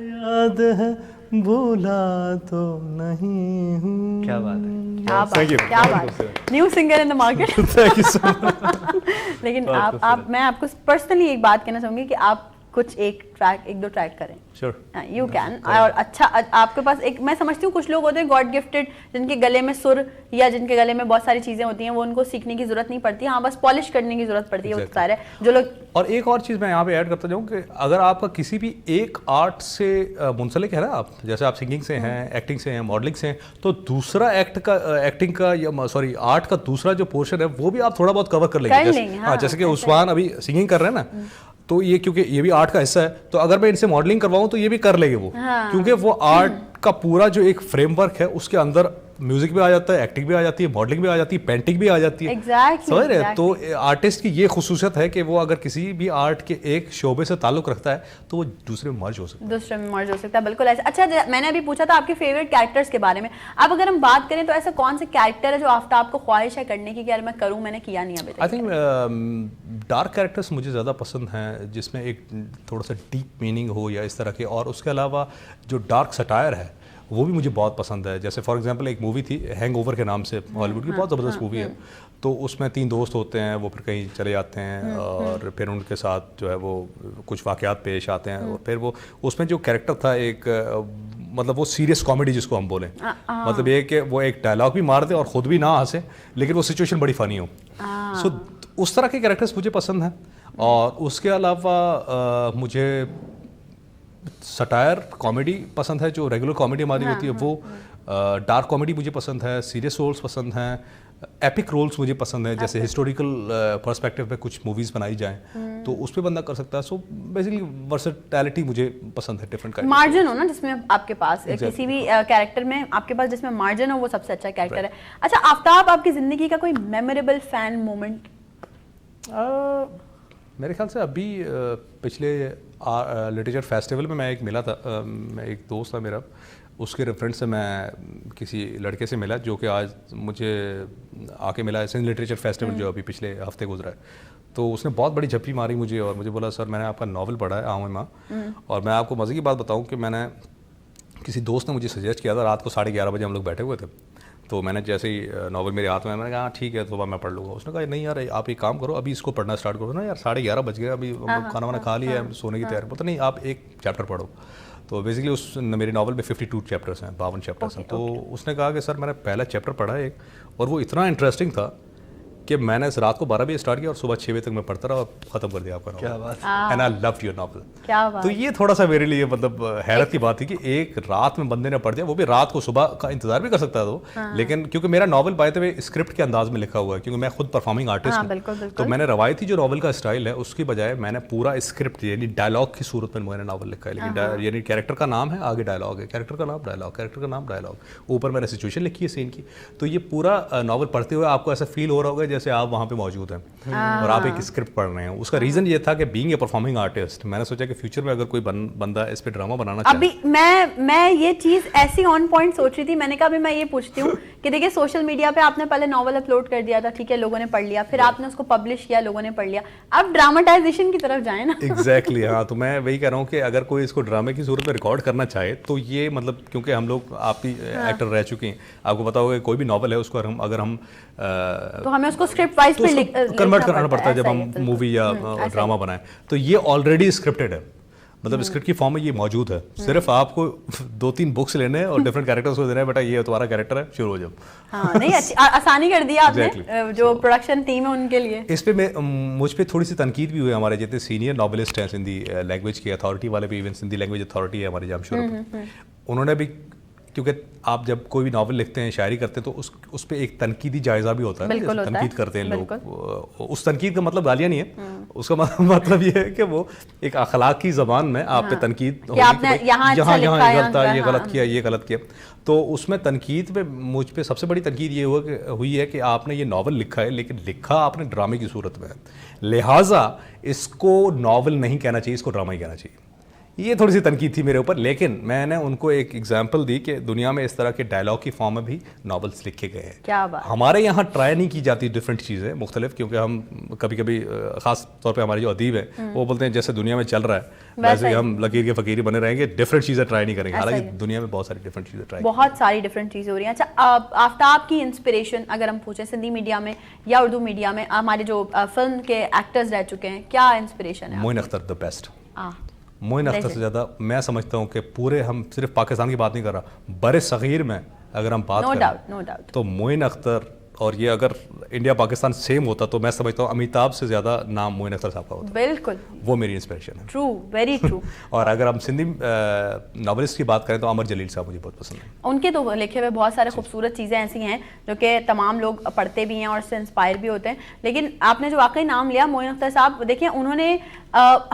याद है भूला तो नहीं हूँ। क्या बात है, क्या बात, क्या बात, new singer in the market. Thank you so much. लेकिन मैं आपको पर्सनली एक बात कहना चाहूँगी कि आप कुछ एक दो ट्रैक करें, श्योर यू कैन। और अच्छा, आपके पास एक, मैं समझती हूँ कुछ लोग होते हैं गॉड गिफ्टेड, जिनके गले में सुर या जिनके गले में बहुत सारी चीजें होती हैं, वो उनको सीखने की जरूरत नहीं पड़ती, हाँ बस पॉलिश करने की जरूरत पड़ती है, वो सारे जो लोग। और एक और चीज़ मैं यहाँ पे ऐड करता जाऊँ कि अगर आपका किसी भी एक आर्ट से मुंसलिक है ना, आप जैसे आप सिंगिंग से हैं, एक्टिंग से हैं, मॉडलिंग से हैं, तो दूसरा एक्टिंग का या सॉरी आर्ट का दूसरा जो पोर्शन है वो भी आप थोड़ा बहुत कवर कर लेंगे। हाँ, जैसे कि उस्मान अभी सिंगिंग कर रहे हैं ना, तो ये क्योंकि ये भी आर्ट का हिस्सा है, तो अगर मैं इनसे मॉडलिंग करवाऊं तो ये भी कर लेंगे वो। हाँ। क्योंकि वो आर्ट का पूरा जो एक फ्रेमवर्क है उसके अंदर म्यूजिक भी आ जाता है, एक्टिंग भी आ जाती है, मॉडलिंग भी आ जाती है, पेंटिंग भी आ जाती है। समझ रहे हैं? तो आर्टिस्ट की ये खुसूसियत है कि वो अगर किसी भी आर्ट के एक शोबे से ताल्लुक रखता है तो वो दूसरे में मर्ज हो सकता है। बिल्कुल ऐसा। अच्छा, मैंने अभी पूछा था आपके फेवरेट कैरेक्टर्स के बारे में, अब अगर हम बात करें तो ऐसा कौन से कैरेक्टर है जो आफ्ताब को ख्वाहिश है करने की कि यार मैं करूं, मैंने किया नहीं अभी तक? आई थिंक डार्क कैरेक्टर्स मुझे ज़्यादा पसंद हैं, जिसमें एक थोड़ा सा डीप मीनिंग हो या इस तरह के, और उसके अलावा जो डार्क सटायर है वो भी मुझे बहुत पसंद है। जैसे फॉर एग्जांपल एक मूवी थी हैंगओवर के नाम से, हॉलीवुड की बहुत ज़बरदस्त मूवी है। तो उसमें 3 दोस्त होते हैं, वो फिर कहीं चले जाते हैं और फिर उनके साथ जो है वो कुछ वाक़यात पेश आते हैं, और फिर वो उसमें जो कैरेक्टर था एक मतलब वो सीरियस कॉमेडी जिसको हम बोलें, मतलब ये कि वो एक डायलॉग भी मार दे और ख़ुद भी ना हंसे, लेकिन वो सिचुएशन बड़ी फ़नी हो। सो उस तरह के कैरेक्टर्स मुझे पसंद हैं। और उसके अलावा मुझे सटायर कॉमेडी पसंद है, जो रेगुलर कॉमेडी हमारी होती है वो। डार्क कॉमेडी मुझे पसंद है, सीरियस रोल्स पसंद हैं, एपिक रोल्स मुझे पसंद है, जैसे हिस्टोरिकल पर्सपेक्टिव पे कुछ मूवीज़ बनाई जाएं तो उस पर बंदा कर सकता है। सो बेसिकली वर्सेटैलिटी मुझे पसंद है, डिफरेंट काइंड। मार्जिन हो ना जिसमें आपके पास किसी भी कैरेक्टर में आपके पास जिसमें मार्जिन हो, वो सबसे अच्छा कैरेक्टर है। अच्छा आफ्ताब, आपकी ज़िंदगी का कोई मेमोरेबल फैन मोमेंट? मेरे ख्याल से अभी पिछले लिटरेचर फेस्टिवल में मैं एक मिला था, एक दोस्त था मेरा, उसके रेफरेंस से मैं किसी लड़के से मिला जो कि आज मुझे आके मिला सिंध लिटरेचर फेस्टिवल जो अभी पिछले हफ्ते गुजरा है। तो उसने बहुत बड़ी झप्पी मारी मुझे और मुझे बोला सर मैंने आपका नावल पढ़ा है आऊँ माँ, और मैं आपको मज़े की बात बताऊँ कि मैंने किसी दोस्त ने मुझे सजेस्ट किया था, रात को 11:30 बजे हम लोग बैठे हुए थे, तो मैंने जैसे ही नावल मेरे हाथ में, मैंने कहा ठीक है तो मैं पढ़ लूँगा। उसने कहा नहीं यार आप एक काम करो, अभी इसको पढ़ना स्टार्ट करो ना यार, 11:30 बज गए, अभी खाना वाना खा लिया है, सोने की तैयारी, पता नहीं आप एक चैप्टर पढ़ो। तो बेसिकली उस मेरे नावल में 52 चैप्टर्स हैं, 52 चैप्टर्स हैं। तो उसने कहा कि सर मैंने पहला चैप्टर पढ़ा एक, और वो इतना इंटरेस्टिंग था कि मैंने इस रात को 12 बजे स्टार्ट किया और सुबह 6 बजे तक मैं पढ़ता रहा और ख़त्म कर दिया आपका नावल। क्या बात, and I loved your novel. क्या बात। तो ये थोड़ा सा मेरे लिए मतलब हैरत की बात थी कि एक रात में बंदे ने पढ़ दिया, वो भी रात को, सुबह का इंतजार भी कर सकता था वो, लेकिन क्योंकि मेरा novel by the way script के अंदाज में लिखा हुआ है, क्योंकि मैं खुद परफॉर्मिंग आर्टिस्ट हूँ, तो मैंने रवायती जो नावल का स्टाइल है उसकी बजाय मैंने पूरा स्क्रिप्ट यानी डायलॉग की सूरत में मैंने नावल लिखा है, लेकिन यानी कैरेक्टर का नाम है, आगे डायलॉग है, कैरेक्टर का नाम डायलॉग, कैरेक्टर का नाम डायलॉग, ऊपर मैंने सिचुएशन लिखी है सीन की। तो ये पूरा नावल पढ़ते हुए आपको ऐसा फील हो रहा होगा जैसे आप वहाँ पे मौजूद हैं और आप एक स्क्रिप्ट पढ़ रहे हैं। उसका रीजन ये था कि बीइंग ए परफॉर्मिंग आर्टिस्ट, मैंने सोचा कि फ्यूचर में अगर कोई बंदा इस पे ड्रामा बनाना चाहे। अभी मैं ये चीज ऐसी ऑन पॉइंट सोच रही थी, मैंने कहा अभी मैं ये पूछती हूँ कि देखिए सोशल मीडिया पे आपने पहले नॉवल अपलोड कर दिया था, ठीक है, लोगों ने पढ़ लिया, फिर आपने उसको पब्लिश किया, लोगों ने पढ़ लिया, अब ड्रामेटाइजेशन की तरफ जाए ना। एग्जैक्टली हाँ, तो मैं वही कह रहा हूँ कि अगर कोई इसको ड्रामे की सूरत में रिकॉर्ड करना चाहे तो ये मतलब, क्योंकि हम लोग आप ही एक्टर रह चुके हैं, आपको पता होगा कोई भी नॉवल है उसको अगर हम तो हमें उसको स्क्रिप्ट वाइज पे कन्वर्ट करना पड़ता है जब हम मूवी या ड्रामा बनाएं। तो ये ऑलरेडी स्क्रिप्टेड है, मतलब स्क्रिप्ट की फॉर्म में ये मौजूद है, सिर्फ आपको 2-3 बुक्स लेने हैं और डिफरेंट कैरेक्टर्स को देना है, बेटा ये तुम्हारा कैरेक्टर है, शुरू हो जाओ। हाँ नहीं, अच्छी आसानी कर दिया आपने जो प्रोडक्शन टीम है उनके लिए। इस पे मुझ पे थोड़ी सी तनकीद भी हुई, हमारे जितने सीनियर नॉवेलिस्ट हैं सिंधी लैंग्वेज के अथॉरिटी वाले भी, इवन सिंधी लैंग्वेज अथॉरिटी है हमारे जामशोर, उन्होंने भी, क्योंकि आप जब कोई भी नावल लिखते हैं, शायरी करते हैं, तो उस पर एक तनकीदी जायज़ा भी होता है, तनकीद करते हैं लोग। उस तनकीद का मतलब गालियाँ नहीं है, उसका मतलब ये है कि वो एक अखलाकी ज़बान में आप पे तनकीद हो, यहाँ ये गलत किया, ये गलत किया। तो उसमें तनकीद पे मुझ पे सबसे बड़ी तनकीद ये हुई है कि आपने ये नावल लिखा है, लेकिन लिखा आपने ड्रामे की सूरत में है, लिहाजा इसको नावल नहीं कहना चाहिए, इसको ड्रामा ही कहना चाहिए। ये थोड़ी सी तनकीद थी मेरे ऊपर, लेकिन मैंने उनको एक एग्जांपल दी कि दुनिया में इस तरह के डायलॉग की फॉर्म में भी नॉवेल्स लिखे गए हैं। क्या बात। हमारे यहाँ ट्राई नहीं की जाती डिफरेंट चीज़ें मुख्तलिफ, क्योंकि हम कभी कभी ख़ास तौर पे हमारे जो अदीब है वो बोलते हैं जैसे दुनिया में चल रहा है वैसे ही हम लकीर के फ़कीर बने रहेंगे, डिफरेंट चीज़ें ट्राई नहीं करेंगे, हालांकि दुनिया में बहुत सारी डिफरेंट चीज़ें ट्राई, बहुत सारी डिफरेंट चीज़ें हो रही हैं। अच्छा आफ्ताब की इंस्पिरेशन अगर हम पूछें सिंधी मीडिया में या उर्दू मीडिया में, हमारे जो फिल्म के एक्टर्स रह चुके हैं, क्या इंस्पिरेशन है? Moin Akhtar the best. मोइन अख्तर से ज़्यादा मैं समझता हूँ कि पूरे, हम सिर्फ पाकिस्तान की बात नहीं कर रहा, बरे सग़ीर में अगर हम बात करें नो डाउट तो मोइन अख्तर, और ये अगर इंडिया पाकिस्तान सेम होता तो मैं समझता हूँ अमिताभ से ज़्यादा नाम मोइन अख्तर साहब का होता। बिल्कुल, वो मेरी इंस्पिरेशन है। True, very true. और अगर हम सिंधी नॉवेलिस्ट की बात करें तो अमर जलील साहब मुझे बहुत पसंद है। उनके तो लिखे हुए बहुत सारे खूबसूरत चीज़ें ऐसी हैं जो कि तमाम लोग पढ़ते भी हैं और उससे इंस्पायर भी होते हैं। लेकिन आपने जो वाकई नाम लिया मोइन अख्तर साहब, देखिए उन्होंने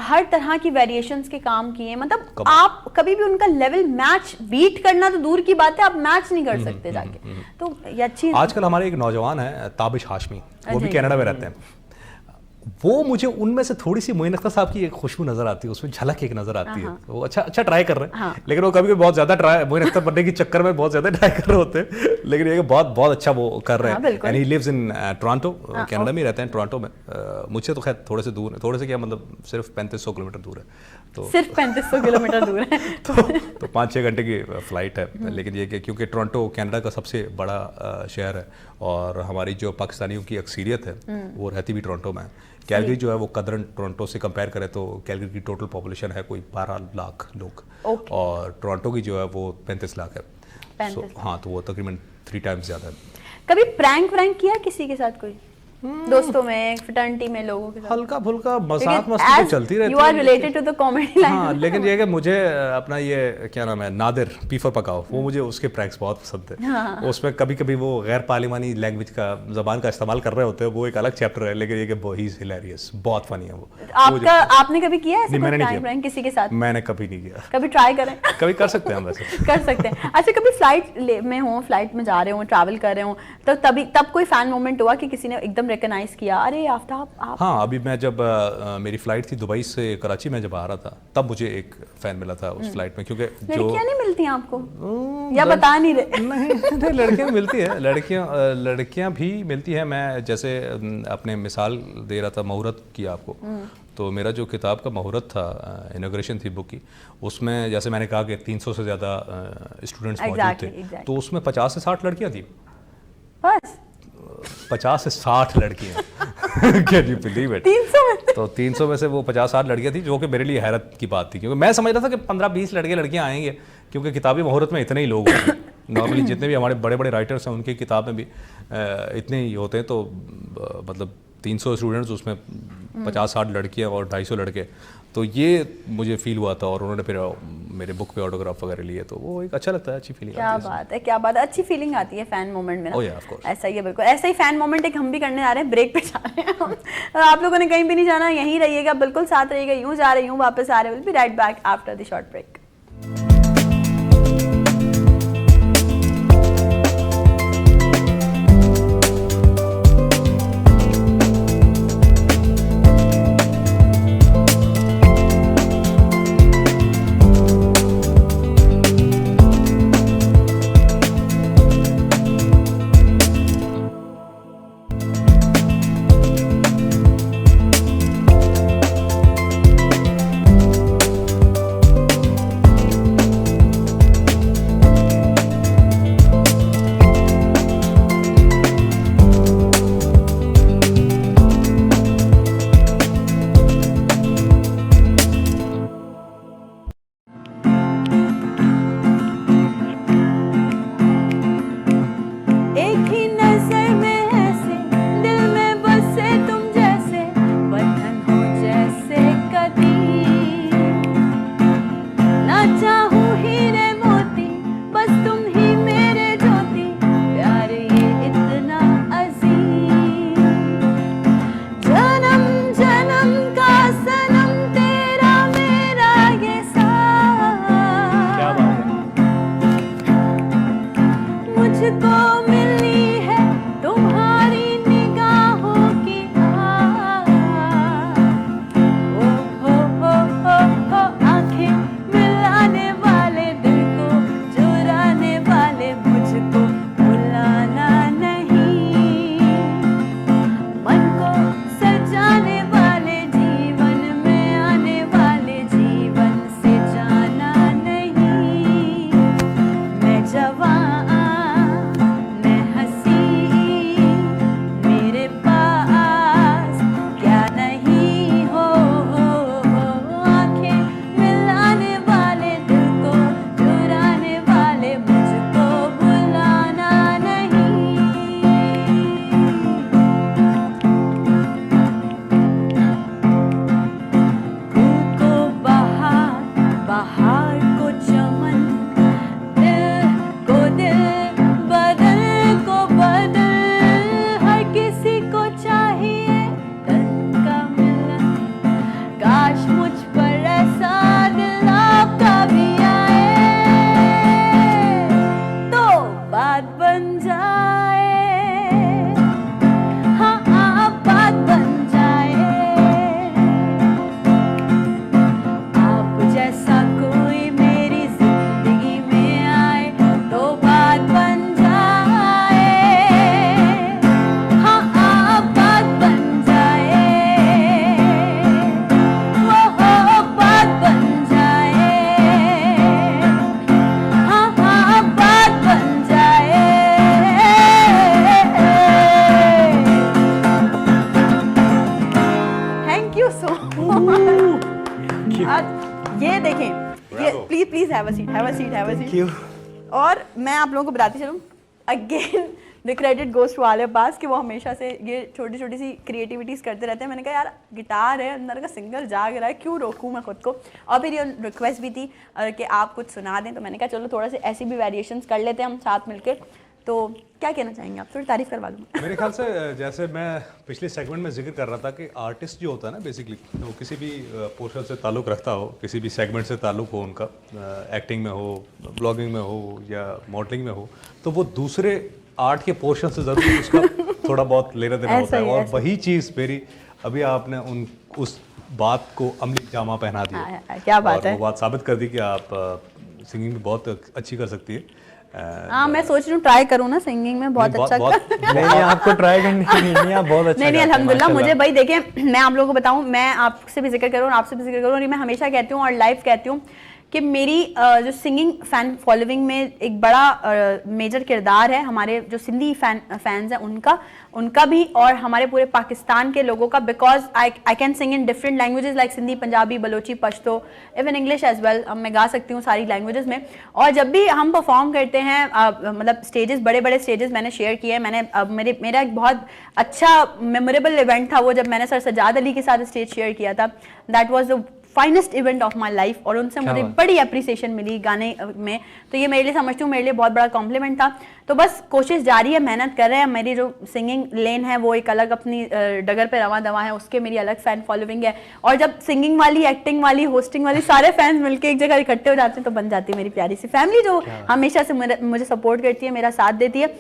हर तरह की वेरिएशंस के काम किए, मतलब आप कभी भी उनका लेवल मैच बीट करना तो दूर की बात है, आप मैच नहीं कर सकते जाके। तो ये अच्छी, आजकल हमारे एक नौजवान है ताबिश हाशमी, वो भी कनाडा में रहते हैं, वो मुझे उनमें से थोड़ी सी मोइन अख्तर साहब की एक खुशबू नजर आती है, उसमें झलक एक नजर आती है। वो अच्छा ट्राई कर रहे हैं, लेकिन वो कभी बहुत ज्यादा ट्राई मोइन अख्तर बनने के चक्कर में बहुत ज्यादा ट्राई कर रहे होते हैं, लेकिन ये बहुत अच्छा वो कर रहे हैं। And he lives in Toronto, Canada में रहते हैं, टोरंटो में। मुझसे तो खैर थोड़े से दूर है, थोड़े से क्या मतलब सिर्फ 3500 किलोमीटर दूर है। सिर्फ 3500 किलोमीटर दूर है। तो 5-6 घंटे की फ़्लाइट है। लेकिन ये कि क्योंकि टोरंटो कनाडा का सबसे बड़ा शहर है और हमारी जो पाकिस्तानियों की अक्सरियत है वो रहती भी टोरंटो में है। कैलगरी जो है वो कदरन टोरंटो से कंपेयर करें तो कैलगरी की टोटल पॉपुलेशन है कोई 12 लाख लोग और टोरंटो की जो है वो 35 लाख है। 35 हाँ, तो वो तकरीबन 3 टाइम्स ज़्यादा है। कभी प्रैंक वैंक किया किसी के साथ, कोई दोस्तों में, फ्रेटर्निटी में, लोगों के साथ? हल्का फुल्का मजाक मस्ती तो चलती रहती है। You are related to the comedy line. हाँ, लेकिन ये है कि मुझे अपना ये क्या नाम है, नादिर पीफर पकाओ, वो मुझे उसके प्रैंक्स बहुत पसंद है। हाँ। उसमें कभी कभी वो गैर पार्लिमानी लैंग्वेज का ज़बान का इस्तेमाल कर रहे होते हैं, वो एक अलग चैप्टर है। लेकिन ये कि वो ही हिलेरियस, बहुत फनी है वो। आपने कभी किया ऐसे मैंने नहीं प्रैंक किसी के साथ? मैंने कभी नहीं किया। कभी ट्राई करें? कभी कर सकते हैं हम वैसे। कर सकते हैं। अच्छा, कभी फ्लाइट में जा रहे हो, ट्रैवल कर रहे हो, तो तब कोई फैन मोमेंट हुआ कि किसी ने एकदम रिकॉग्नाइज किया, अरे आफ्ताब आप? हाँ, अभी मैं जब मेरी फ़्लाइट थी दुबई से कराची में, जब आ रहा था तब मुझे एक फ़ैन मिला था उस फ्लाइट में। क्योंकि लड़कियां नहीं मिलती आपको या बता नहीं रहे? नहीं, लड़कियां मिलती है, लड़कियां भी मिलती है। मैं जैसे अपने मिसाल दे रहा था मुहूर्त की आपको, तो मेरा जो किताब का मुहूर्त था, इनॉग्रेशन थी बुक की, उसमें जैसे मैंने कहा कि 300 से ज़्यादा स्टूडेंट्स मौजूद थे। तो उसमें 50 से 60 लड़कियां थी बस। 50 से 60 लड़कियां। Can you believe it? 300 में? तो 300 में से वो 50-60 लड़कियां थी, जो कि मेरे लिए हैरत की बात थी। क्योंकि मैं समझ रहा था कि 15-20 लड़कियां आएंगे, क्योंकि किताबी मुहूर्त में इतने ही लोग होते हैं। नॉर्मली जितने भी हमारे बड़े बड़े राइटर्स हैं उनकी किताब में भी इतने ही होते हैं। तो मतलब 300 स्टूडेंट्स, उसमें 50-60 लड़कियां और 250 लड़के। तो ये मुझे फील हुआ था और उन्होंने फिर मेरे बुक पे ऑटोग्राफ वगैरह लिए, तो वो एक अच्छा लगता है, अच्छी फीलिंग क्या बात है, क्या बात है, अच्छी फीलिंग आती है फैन मोमेंट में ना। Oh yeah, of course. ऐसा ही है, बिल्कुल ऐसा ही फैन मोमेंट एक हम भी करने जा रहे हैं। ब्रेक पे जा रहे हैं हम। और आप लोगों ने कहीं भी नहीं जाना, यहीं रहिएगा, बिल्कुल साथ रहिएगा। यूं जा रहे यूं वापस आ रहे। Will be right back after the short break. Please please have a seat, have a seat, have a seat. क्यों? और मैं आप लोगों को बताती चलूँ, again the credit goes to Aliya Abbas कि वो हमेशा से ये छोटी छोटी सी क्रिएटिविटीज़ करते रहते हैं। मैंने कहा यार गिटार है अंदर का, सिंगर जाग रहा है, क्यों रोकूं मैं खुद को। और फिर ये रिक्वेस्ट भी थी कि आप कुछ सुना दें, तो मैंने कहा चलो थोड़ा से ऐसी भी वेरिएशंस कर लेते हैं हम साथ मिलकर। तो क्या कहना चाहेंगे आप, थोड़ी तारीफ करवा दूँ। मेरे ख्याल से जैसे मैं पिछले सेगमेंट में जिक्र कर रहा था कि आर्टिस्ट जो होता है ना बेसिकली, वो किसी भी पोर्शन से ताल्लुक़ रखता हो, किसी भी सेगमेंट से ताल्लुक़ हो उनका, एक्टिंग में हो, ब्लॉगिंग में हो या मॉडलिंग में हो, तो वो दूसरे आर्ट के पोर्शन से ज़रूर उसका थोड़ा बहुत लेना देना होता है। और वही चीज़ मेरी अभी आपने उस बात को अमली जामा पहना दिया। क्या बात है, वो बात साबित कर दी कि आप सिंगिंग भी बहुत अच्छी कर सकती है। हाँ मैं सोच रही हूँ ट्राई करूँ ना सिंगिंग में, बहुत अच्छा नहीं आपको ट्राई करनी नहीं, आप बहुत अच्छा। नहीं अल्हम्दुलिल्लाह। मुझे भाई देखिए, मैं आप लोगों को बताऊँ, मैं आपसे भी जिक्र करूँ और आपसे भी जिक्र करूँ, और ये मैं हमेशा कहती हूँ और लाइव कहती हूँ कि मेरी जो सिंगिंग फ़ैन फॉलोइंग में एक बड़ा मेजर किरदार है हमारे जो सिंधी फैंस हैं उनका भी, और हमारे पूरे पाकिस्तान के लोगों का, because I can sing in different languages like Sindhi, Punjabi, Balochi, Pashto, even English as well. मैं गा सकती हूँ सारी लैंग्वेजेस में। और जब भी हम परफॉर्म करते हैं, मतलब स्टेजेस, बड़े बड़े स्टेजेस मैंने शेयर किए हैं। मैंने मेरा एक बहुत अच्छा मेमोरेबल इवेंट था वो, जब मैंने सर सज्जाद अली के साथ स्टेज शेयर किया था। That was the finest event of my life, और उनसे मुझे बड़ी अप्रिसिएशन मिली गाने में। तो ये मेरे लिए, समझती हूँ, मेरे लिए बहुत बड़ा कॉम्प्लीमेंट था। तो बस कोशिश जारी है, मेहनत कर रहे हैं। मेरी जो सिंगिंग लेन है वो एक अलग अपनी डगर पे रवा दवा है, उसके मेरी अलग फ़ैन फॉलोइंग है। और जब सिंगिंग वाली, एक्टिंग वाली, होस्टिंग वाली सारे फैंस मिलकर एक जगह इकट्ठे हो जाते हैं तो बन जाती है मेरी प्यारी सी फैमिली, जो हमेशा से मुझे सपोर्ट करती है, मेरा साथ देती है।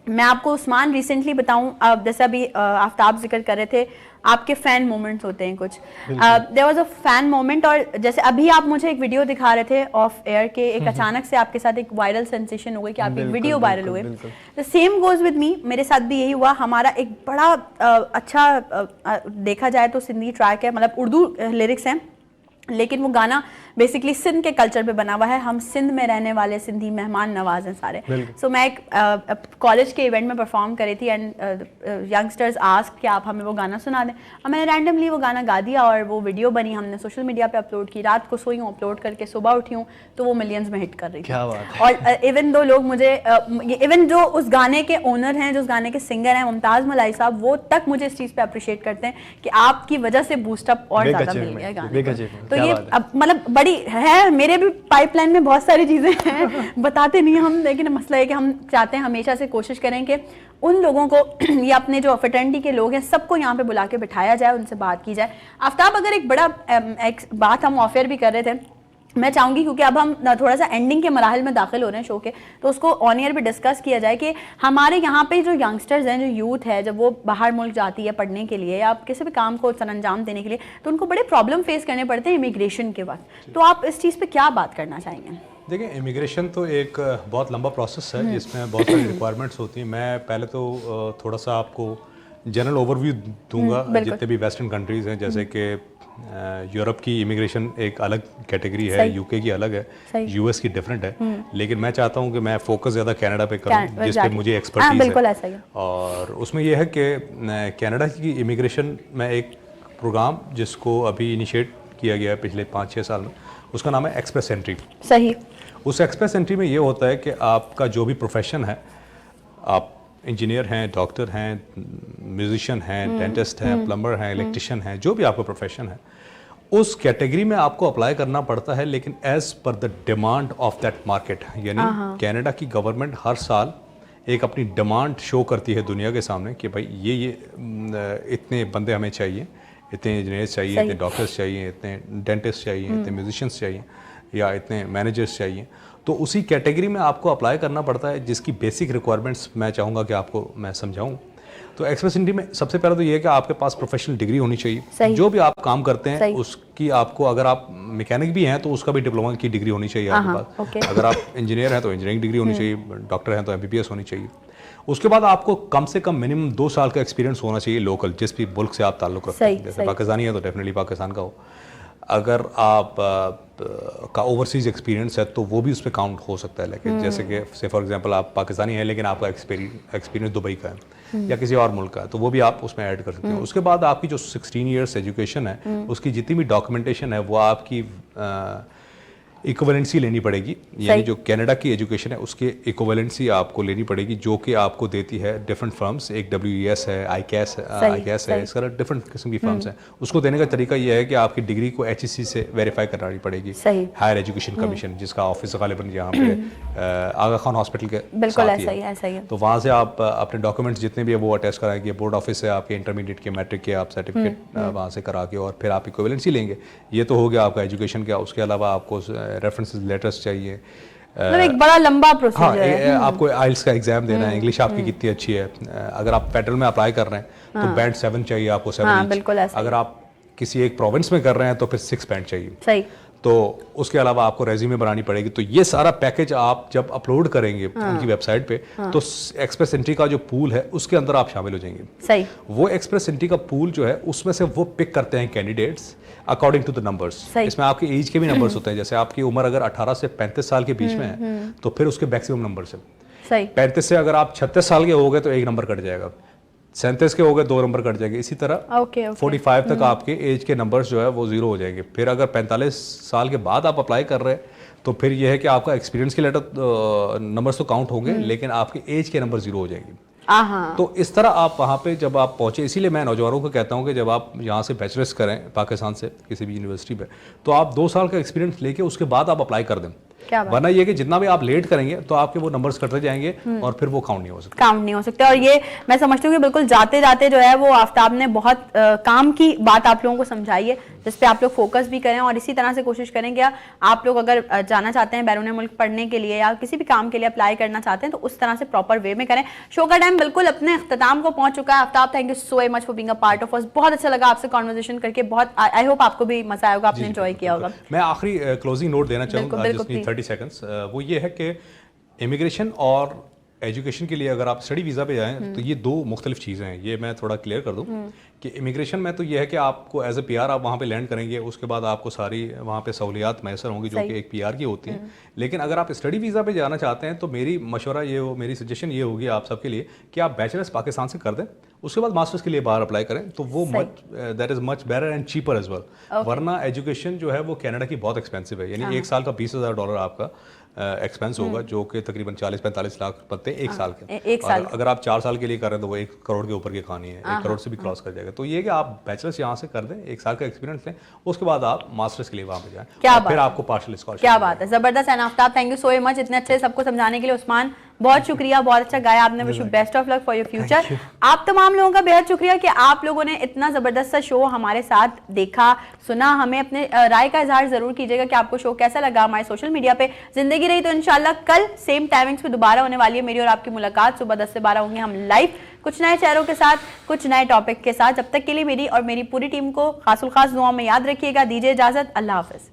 मैं आपको उस्मान रिसेंटली बताऊं, जैसे अभी आफ्ताब जिक्र कर रहे थे, आपके फैन मोमेंट्स होते हैं कुछ। There was a fan moment, और जैसे अभी आप मुझे एक वीडियो दिखा रहे थे ऑफ एयर के, एक अचानक से आपके साथ एक वायरल सेंसेशन हो गई कि आपकी वीडियो वायरल हो गई। The same goes with me, मेरे साथ भी यही हुआ। हमारा एक बड़ा अच्छा देखा जाए तो सिंधी ट्रैक है, मतलब उर्दू लिरिक्स हैं, लेकिन वो गाना बेसिकली सिंध के कल्चर पे बना हुआ है। हम सिंध में रहने वाले सिंधी मेहमान नवाज हैं सारे। सो मैं एक कॉलेज के इवेंट में परफॉर्म करी थी, एंड यंगस्टर्स आस्क कि आप हमें वो गाना सुना दें, और मैंने रैंडमली वो गाना गा दिया, और वो वीडियो बनी, हमने सोशल मीडिया पे अपलोड की। रात को सोई हूँ, अपलोड करके सुबह उठी हूँ तो वो मिलियंस में हिट कर रही थी। क्या बात है। और इवन दो लोग मुझे, इवन जो उस गाने के ओनर हैं, जो उस गाने के सिंगर हैं, मुमताज़ मलाई साहब, वो तक मुझे इस चीज़ पे अप्रिशिएट करते हैं कि आपकी वजह से बूस्टअप और ज़्यादा मिल गया गाने को। तो ये अब मतलब बड़ी है, मेरे भी पाइपलाइन में बहुत सारी चीज़ें हैं, बताते नहीं हम, लेकिन मसला है कि हम चाहते हैं हमेशा से कोशिश करें कि उन लोगों को या अपने जो फ्रेटर्निटी के लोग हैं सबको यहाँ पे बुला के बिठाया जाए, उनसे बात की जाए। आफ्ताब, अगर एक बड़ा एक बात हम ऑफेयर भी कर रहे थे, मैं चाहूँगी क्योंकि अब हम थोड़ा सा एंडिंग के मराहल में दाखिल हो रहे हैं शो के, तो उसको ऑन ईयर भी डिस्कस किया जाए कि हमारे यहाँ पे जो यंगस्टर्स हैं, जो यूथ है, जब वो बाहर मुल्क जाती है पढ़ने के लिए या किसी भी काम को सरअंजाम देने के लिए, तो उनको बड़े प्रॉब्लम फेस करने पड़ते हैं इमिग्रेशन के वक्त। तो आप इस चीज़ पे क्या बात करना चाहेंगे? देखिए, इमिग्रेशन तो एक बहुत लंबा प्रोसेस है जिसमें बहुत सारी रिक्वायरमेंट्स होती हैं। मैं पहले तो थोड़ा सा आपको जनरल ओवरव्यू दूंगा जितने भी वेस्टर्न कंट्रीज़ हैं, जैसे कि यूरोप की इमिग्रेशन एक अलग कैटेगरी है, यूके की अलग है, यूएस की डिफरेंट है, लेकिन मैं चाहता हूँ कि मैं फोकस ज़्यादा कनाडा पे करूँ जिस पे मुझे एक्सपर्टीज है। और उसमें यह है कि कनाडा की इमिग्रेशन में एक प्रोग्राम जिसको अभी इनिशिएट किया गया है पिछले 5-6 साल में, उसका नाम है एक्सप्रेस एंट्री। सही। उस एक्सप्रेस एंट्री में ये होता है कि आपका जो भी प्रोफेशन है, आप इंजीनियर हैं, डॉक्टर हैं, म्यूजिशियन हैं, डेंटिस्ट हैं, प्लम्बर हैं, इलेक्ट्रिशियन हैं, जो भी आपका प्रोफेशन है, उस कैटेगरी में आपको अप्लाई करना पड़ता है, लेकिन as per the demand of that market. यानी कनाडा की गवर्नमेंट हर साल एक अपनी डिमांड शो करती है दुनिया के सामने कि भाई ये इतने बंदे हमें चाहिए, इतने इंजीनियर्स चाहिए, इतने डॉक्टर्स चाहिए, इतने डेंटिस्ट चाहिए, इतने म्यूजिशियंस चाहिए, या इतने मैनेजर्स चाहिए। तो उसी कैटेगरी में आपको अप्लाई करना पड़ता है, जिसकी बेसिक रिक्वायरमेंट्स मैं चाहूँगा कि आपको मैं समझाऊँ। तो एक्सप्रेस एंट्री में सबसे पहले तो ये है कि आपके पास प्रोफेशनल डिग्री होनी चाहिए। जो भी आप काम करते हैं उसकी आपको, अगर आप मैकेनिक भी हैं तो उसका भी डिप्लोमा की डिग्री होनी चाहिए आपके पास। अगर आप इंजीनियर हैं तो इंजीनियरिंग डिग्री होनी चाहिए, डॉक्टर हैं तो MBBS होनी चाहिए। उसके बाद आपको कम से कम मिनिमम 2 साल का एक्सपीरियंस होना चाहिए लोकल, जिस भी मुल्क से आप ताल्लुक़ रखते हैं। जैसे पाकिस्तानी है तो डेफिनेटली पाकिस्तान का हो। अगर आप का ओवरसीज एक्सपीरियंस है तो वो भी उस पर काउंट हो सकता है। लेकिन जैसे कि से फॉर एग्जांपल आप पाकिस्तानी हैं लेकिन आपका एक्सपीरियंस दुबई का है या किसी और मुल्क का है, तो वो भी आप उसमें ऐड कर सकते हैं। उसके बाद आपकी जो 16 ईयर्स एजुकेशन है, उसकी जितनी भी डॉक्यूमेंटेशन है वो आपकी इक्विवेलेंसी लेनी पड़ेगी, यानी जो कनाडा की एजुकेशन है उसके इक्विवेलेंसी आपको लेनी पड़ेगी, जो कि आपको देती है डिफरेंट फर्म्स। एक WES है, ICAS है, इस तरह डिफरेंट किस्म की फर्म्स हैं। उसको देने का तरीका यह है कि आपकी डिग्री को HEC से वेरीफाई करानी पड़ेगी, हायर एजुकेशन कमीशन, जिसका ऑफिस गालिबन यहाँ पे आगा खान हॉस्पिटल के बिल्कुल साथ ऐसा ही है। तो वहाँ से आप अपने डॉक्यूमेंट्स जितने भी है वो अटैच कराएंगे, बोर्ड ऑफिस से आपके इंटरमीडिएट के, मैट्रिक के आप सर्टिफिकेट वहाँ से करा के, और फिर आप इक्विवेलेंसी लेंगे। ये तो हो गया आपका एजुकेशन का। उसके अलावा आपको रेफरेंसेस लेटर्स चाहिए, मतलब एक बड़ा लंबा प्रोसीजर है। आपको आइल्स का एग्जाम देना है, इंग्लिश आपकी कितनी अच्छी है। अगर आप फेडरल में अप्लाई कर रहे हैं तो बैंड 7 चाहिए आपको, 7 बिल्कुल ऐसा। अगर आप किसी एक प्रोविंस में कर रहे हैं तो फिर 6 बैंड चाहिए। सही। तो उसके अलावा आपको रेज्यूमे बनानी पड़ेगी। तो ये सारा पैकेज आप जब अपलोड करेंगे उनकी वेबसाइट पे, तो एक्सप्रेस एंट्री का जो पूल है उसके अंदर आप शामिल हो जाएंगे। सही। वो एक्सप्रेस एंट्री का पूल जो है उसमें से वो पिक करते हैं candidates according to the numbers. इसमें आपकी एज के भी नंबर्स होते हैं। जैसे आपकी उम्र अगर 18 से 35 साल के बीच में है तो फिर उसके मैक्सिमम नंबर्स है। सही। 35 से अगर आप 36 साल के हो गए तो 1 नंबर कट जाएगा, 37 के हो गए 2 नंबर कट जाएंगे। इसी तरह 45 तक आपके एज के नंबर्स जो है वो 0 हो जाएंगे। फिर अगर 45 साल के बाद आप अप्लाई कर रहे हैं तो फिर यह है कि आपका एक्सपीरियंस के लेटर नंबर्स तो काउंट होंगे, लेकिन आपके एज के नंबर 0 हो जाएंगे। तो इस तरह आप वहाँ पे जब आप पहुँचे, इसीलिए मैं नौजवानों को कहता हूँ कि जब आप यहाँ से बैचलर्स करें पाकिस्तान से किसी भी यूनिवर्सिटी पे, तो आप 2 साल का एक्सपीरियंस लेके उसके बाद आप अप्लाई कर दें। वरना ये कि जितना भी आप लेट करेंगे तो आपके वो नंबर्स कटते जाएंगे और फिर वो काउंट नहीं हो सकते। और ये मैं समझती हूँ कि बिल्कुल जाते जाते जो है वो आफ्ताब ने बहुत काम की बात आप लोगों को समझाई है, जिस पे आप लोग फोकस भी करें और इसी तरह से कोशिश करें कि आप लोग अगर जाना चाहते हैं बैरून मुल्क पढ़ने के लिए या किसी भी काम के लिए अप्लाई करना चाहते हैं तो उस तरह से प्रॉपर वे में करें। शो का टाइम बिल्कुल अपने अख्ताम को पहुंच चुका है। Aftab, thank you so much for being a part of us. बहुत अच्छा लगा आपसे कॉन्वर्सेशन करके, बहुत आई होप आपको भी मजा आएगा, आपने एंजॉय किया होगा। मैं आखिरी क्लोजिंग नोट देना चाहूँगा, 30 सेकंड्स, वो ये है कि इमिग्रेशन और एजुकेशन के लिए अगर आप स्टडी वीज़ा पे जाएं तो ये 2 मुख्तलिफ चीज़ें हैं। ये मैं थोड़ा क्लियर कर दूं कि इमिग्रेशन में तो ये है कि आपको एज ए PR आप वहाँ पे लैंड करेंगे, उसके बाद आपको सारी वहाँ पे सहूलियात मैसर होंगी जो कि एक PR की होती हैं। लेकिन अगर आप स्टडी वीज़ा पे जाना चाहते हैं तो मेरी मशवरा ये हो, मेरी सजेशन ये होगी आप सबके लिए कि आप बैचलर्स पाकिस्तान से कर दें, उसके बाद मास्टर्स के लिए बाहर अप्लाई करें, तो वो that is much better and cheaper as well. वरना एजुकेशन जो है वो कनाडा की बहुत एक्सपेंसिव है, यानी 1 साल का $20,000 आपका एक्सपेंस होगा, जो कि तकरीबन 40-45 लाख बनते हैं 1 साल के। और अगर आप 4 साल के लिए कर रहे हैं तो वो 1 करोड़ के ऊपर की कहानी है, 1 करोड़ से भी क्रॉस कर जाएगा। तो ये कि आप बैचलर्स यहाँ से कर दें, 1 साल का एक्सपीरियंस लें, उसके बाद आप मास्टर्स के लिए वहाँ पे जाएं, फिर आपको पार्शियल स्कॉलरशिप। क्या बात है, जबरदस्त है। Aftab, thank you so much इतने अच्छे सबको समझाने के लिए। उस्मान, बहुत शुक्रिया, बहुत अच्छा गाया आपने। Wish you best of luck for your future. आप तमाम लोगों का बेहद शुक्रिया कि आप लोगों ने इतना जबरदस्त सा शो हमारे साथ देखा, सुना। हमें अपने राय का इजहार जरूर कीजिएगा कि आपको शो कैसा लगा। हमारे सोशल मीडिया पे जिंदगी रही तो इंशाल्लाह कल सेम टाइमिंग्स पे दोबारा होने वाली है मेरी और आपकी मुलाकात। सुबह 10 से 12 होंगे हम लाइव, कुछ नए चेहरों के साथ, कुछ नए टॉपिक के साथ। जब तक के लिए मेरी और मेरी पूरी टीम को खासुल खास दुआ में याद रखिएगा। दीजिए इजाजत, अल्लाह हाफिज।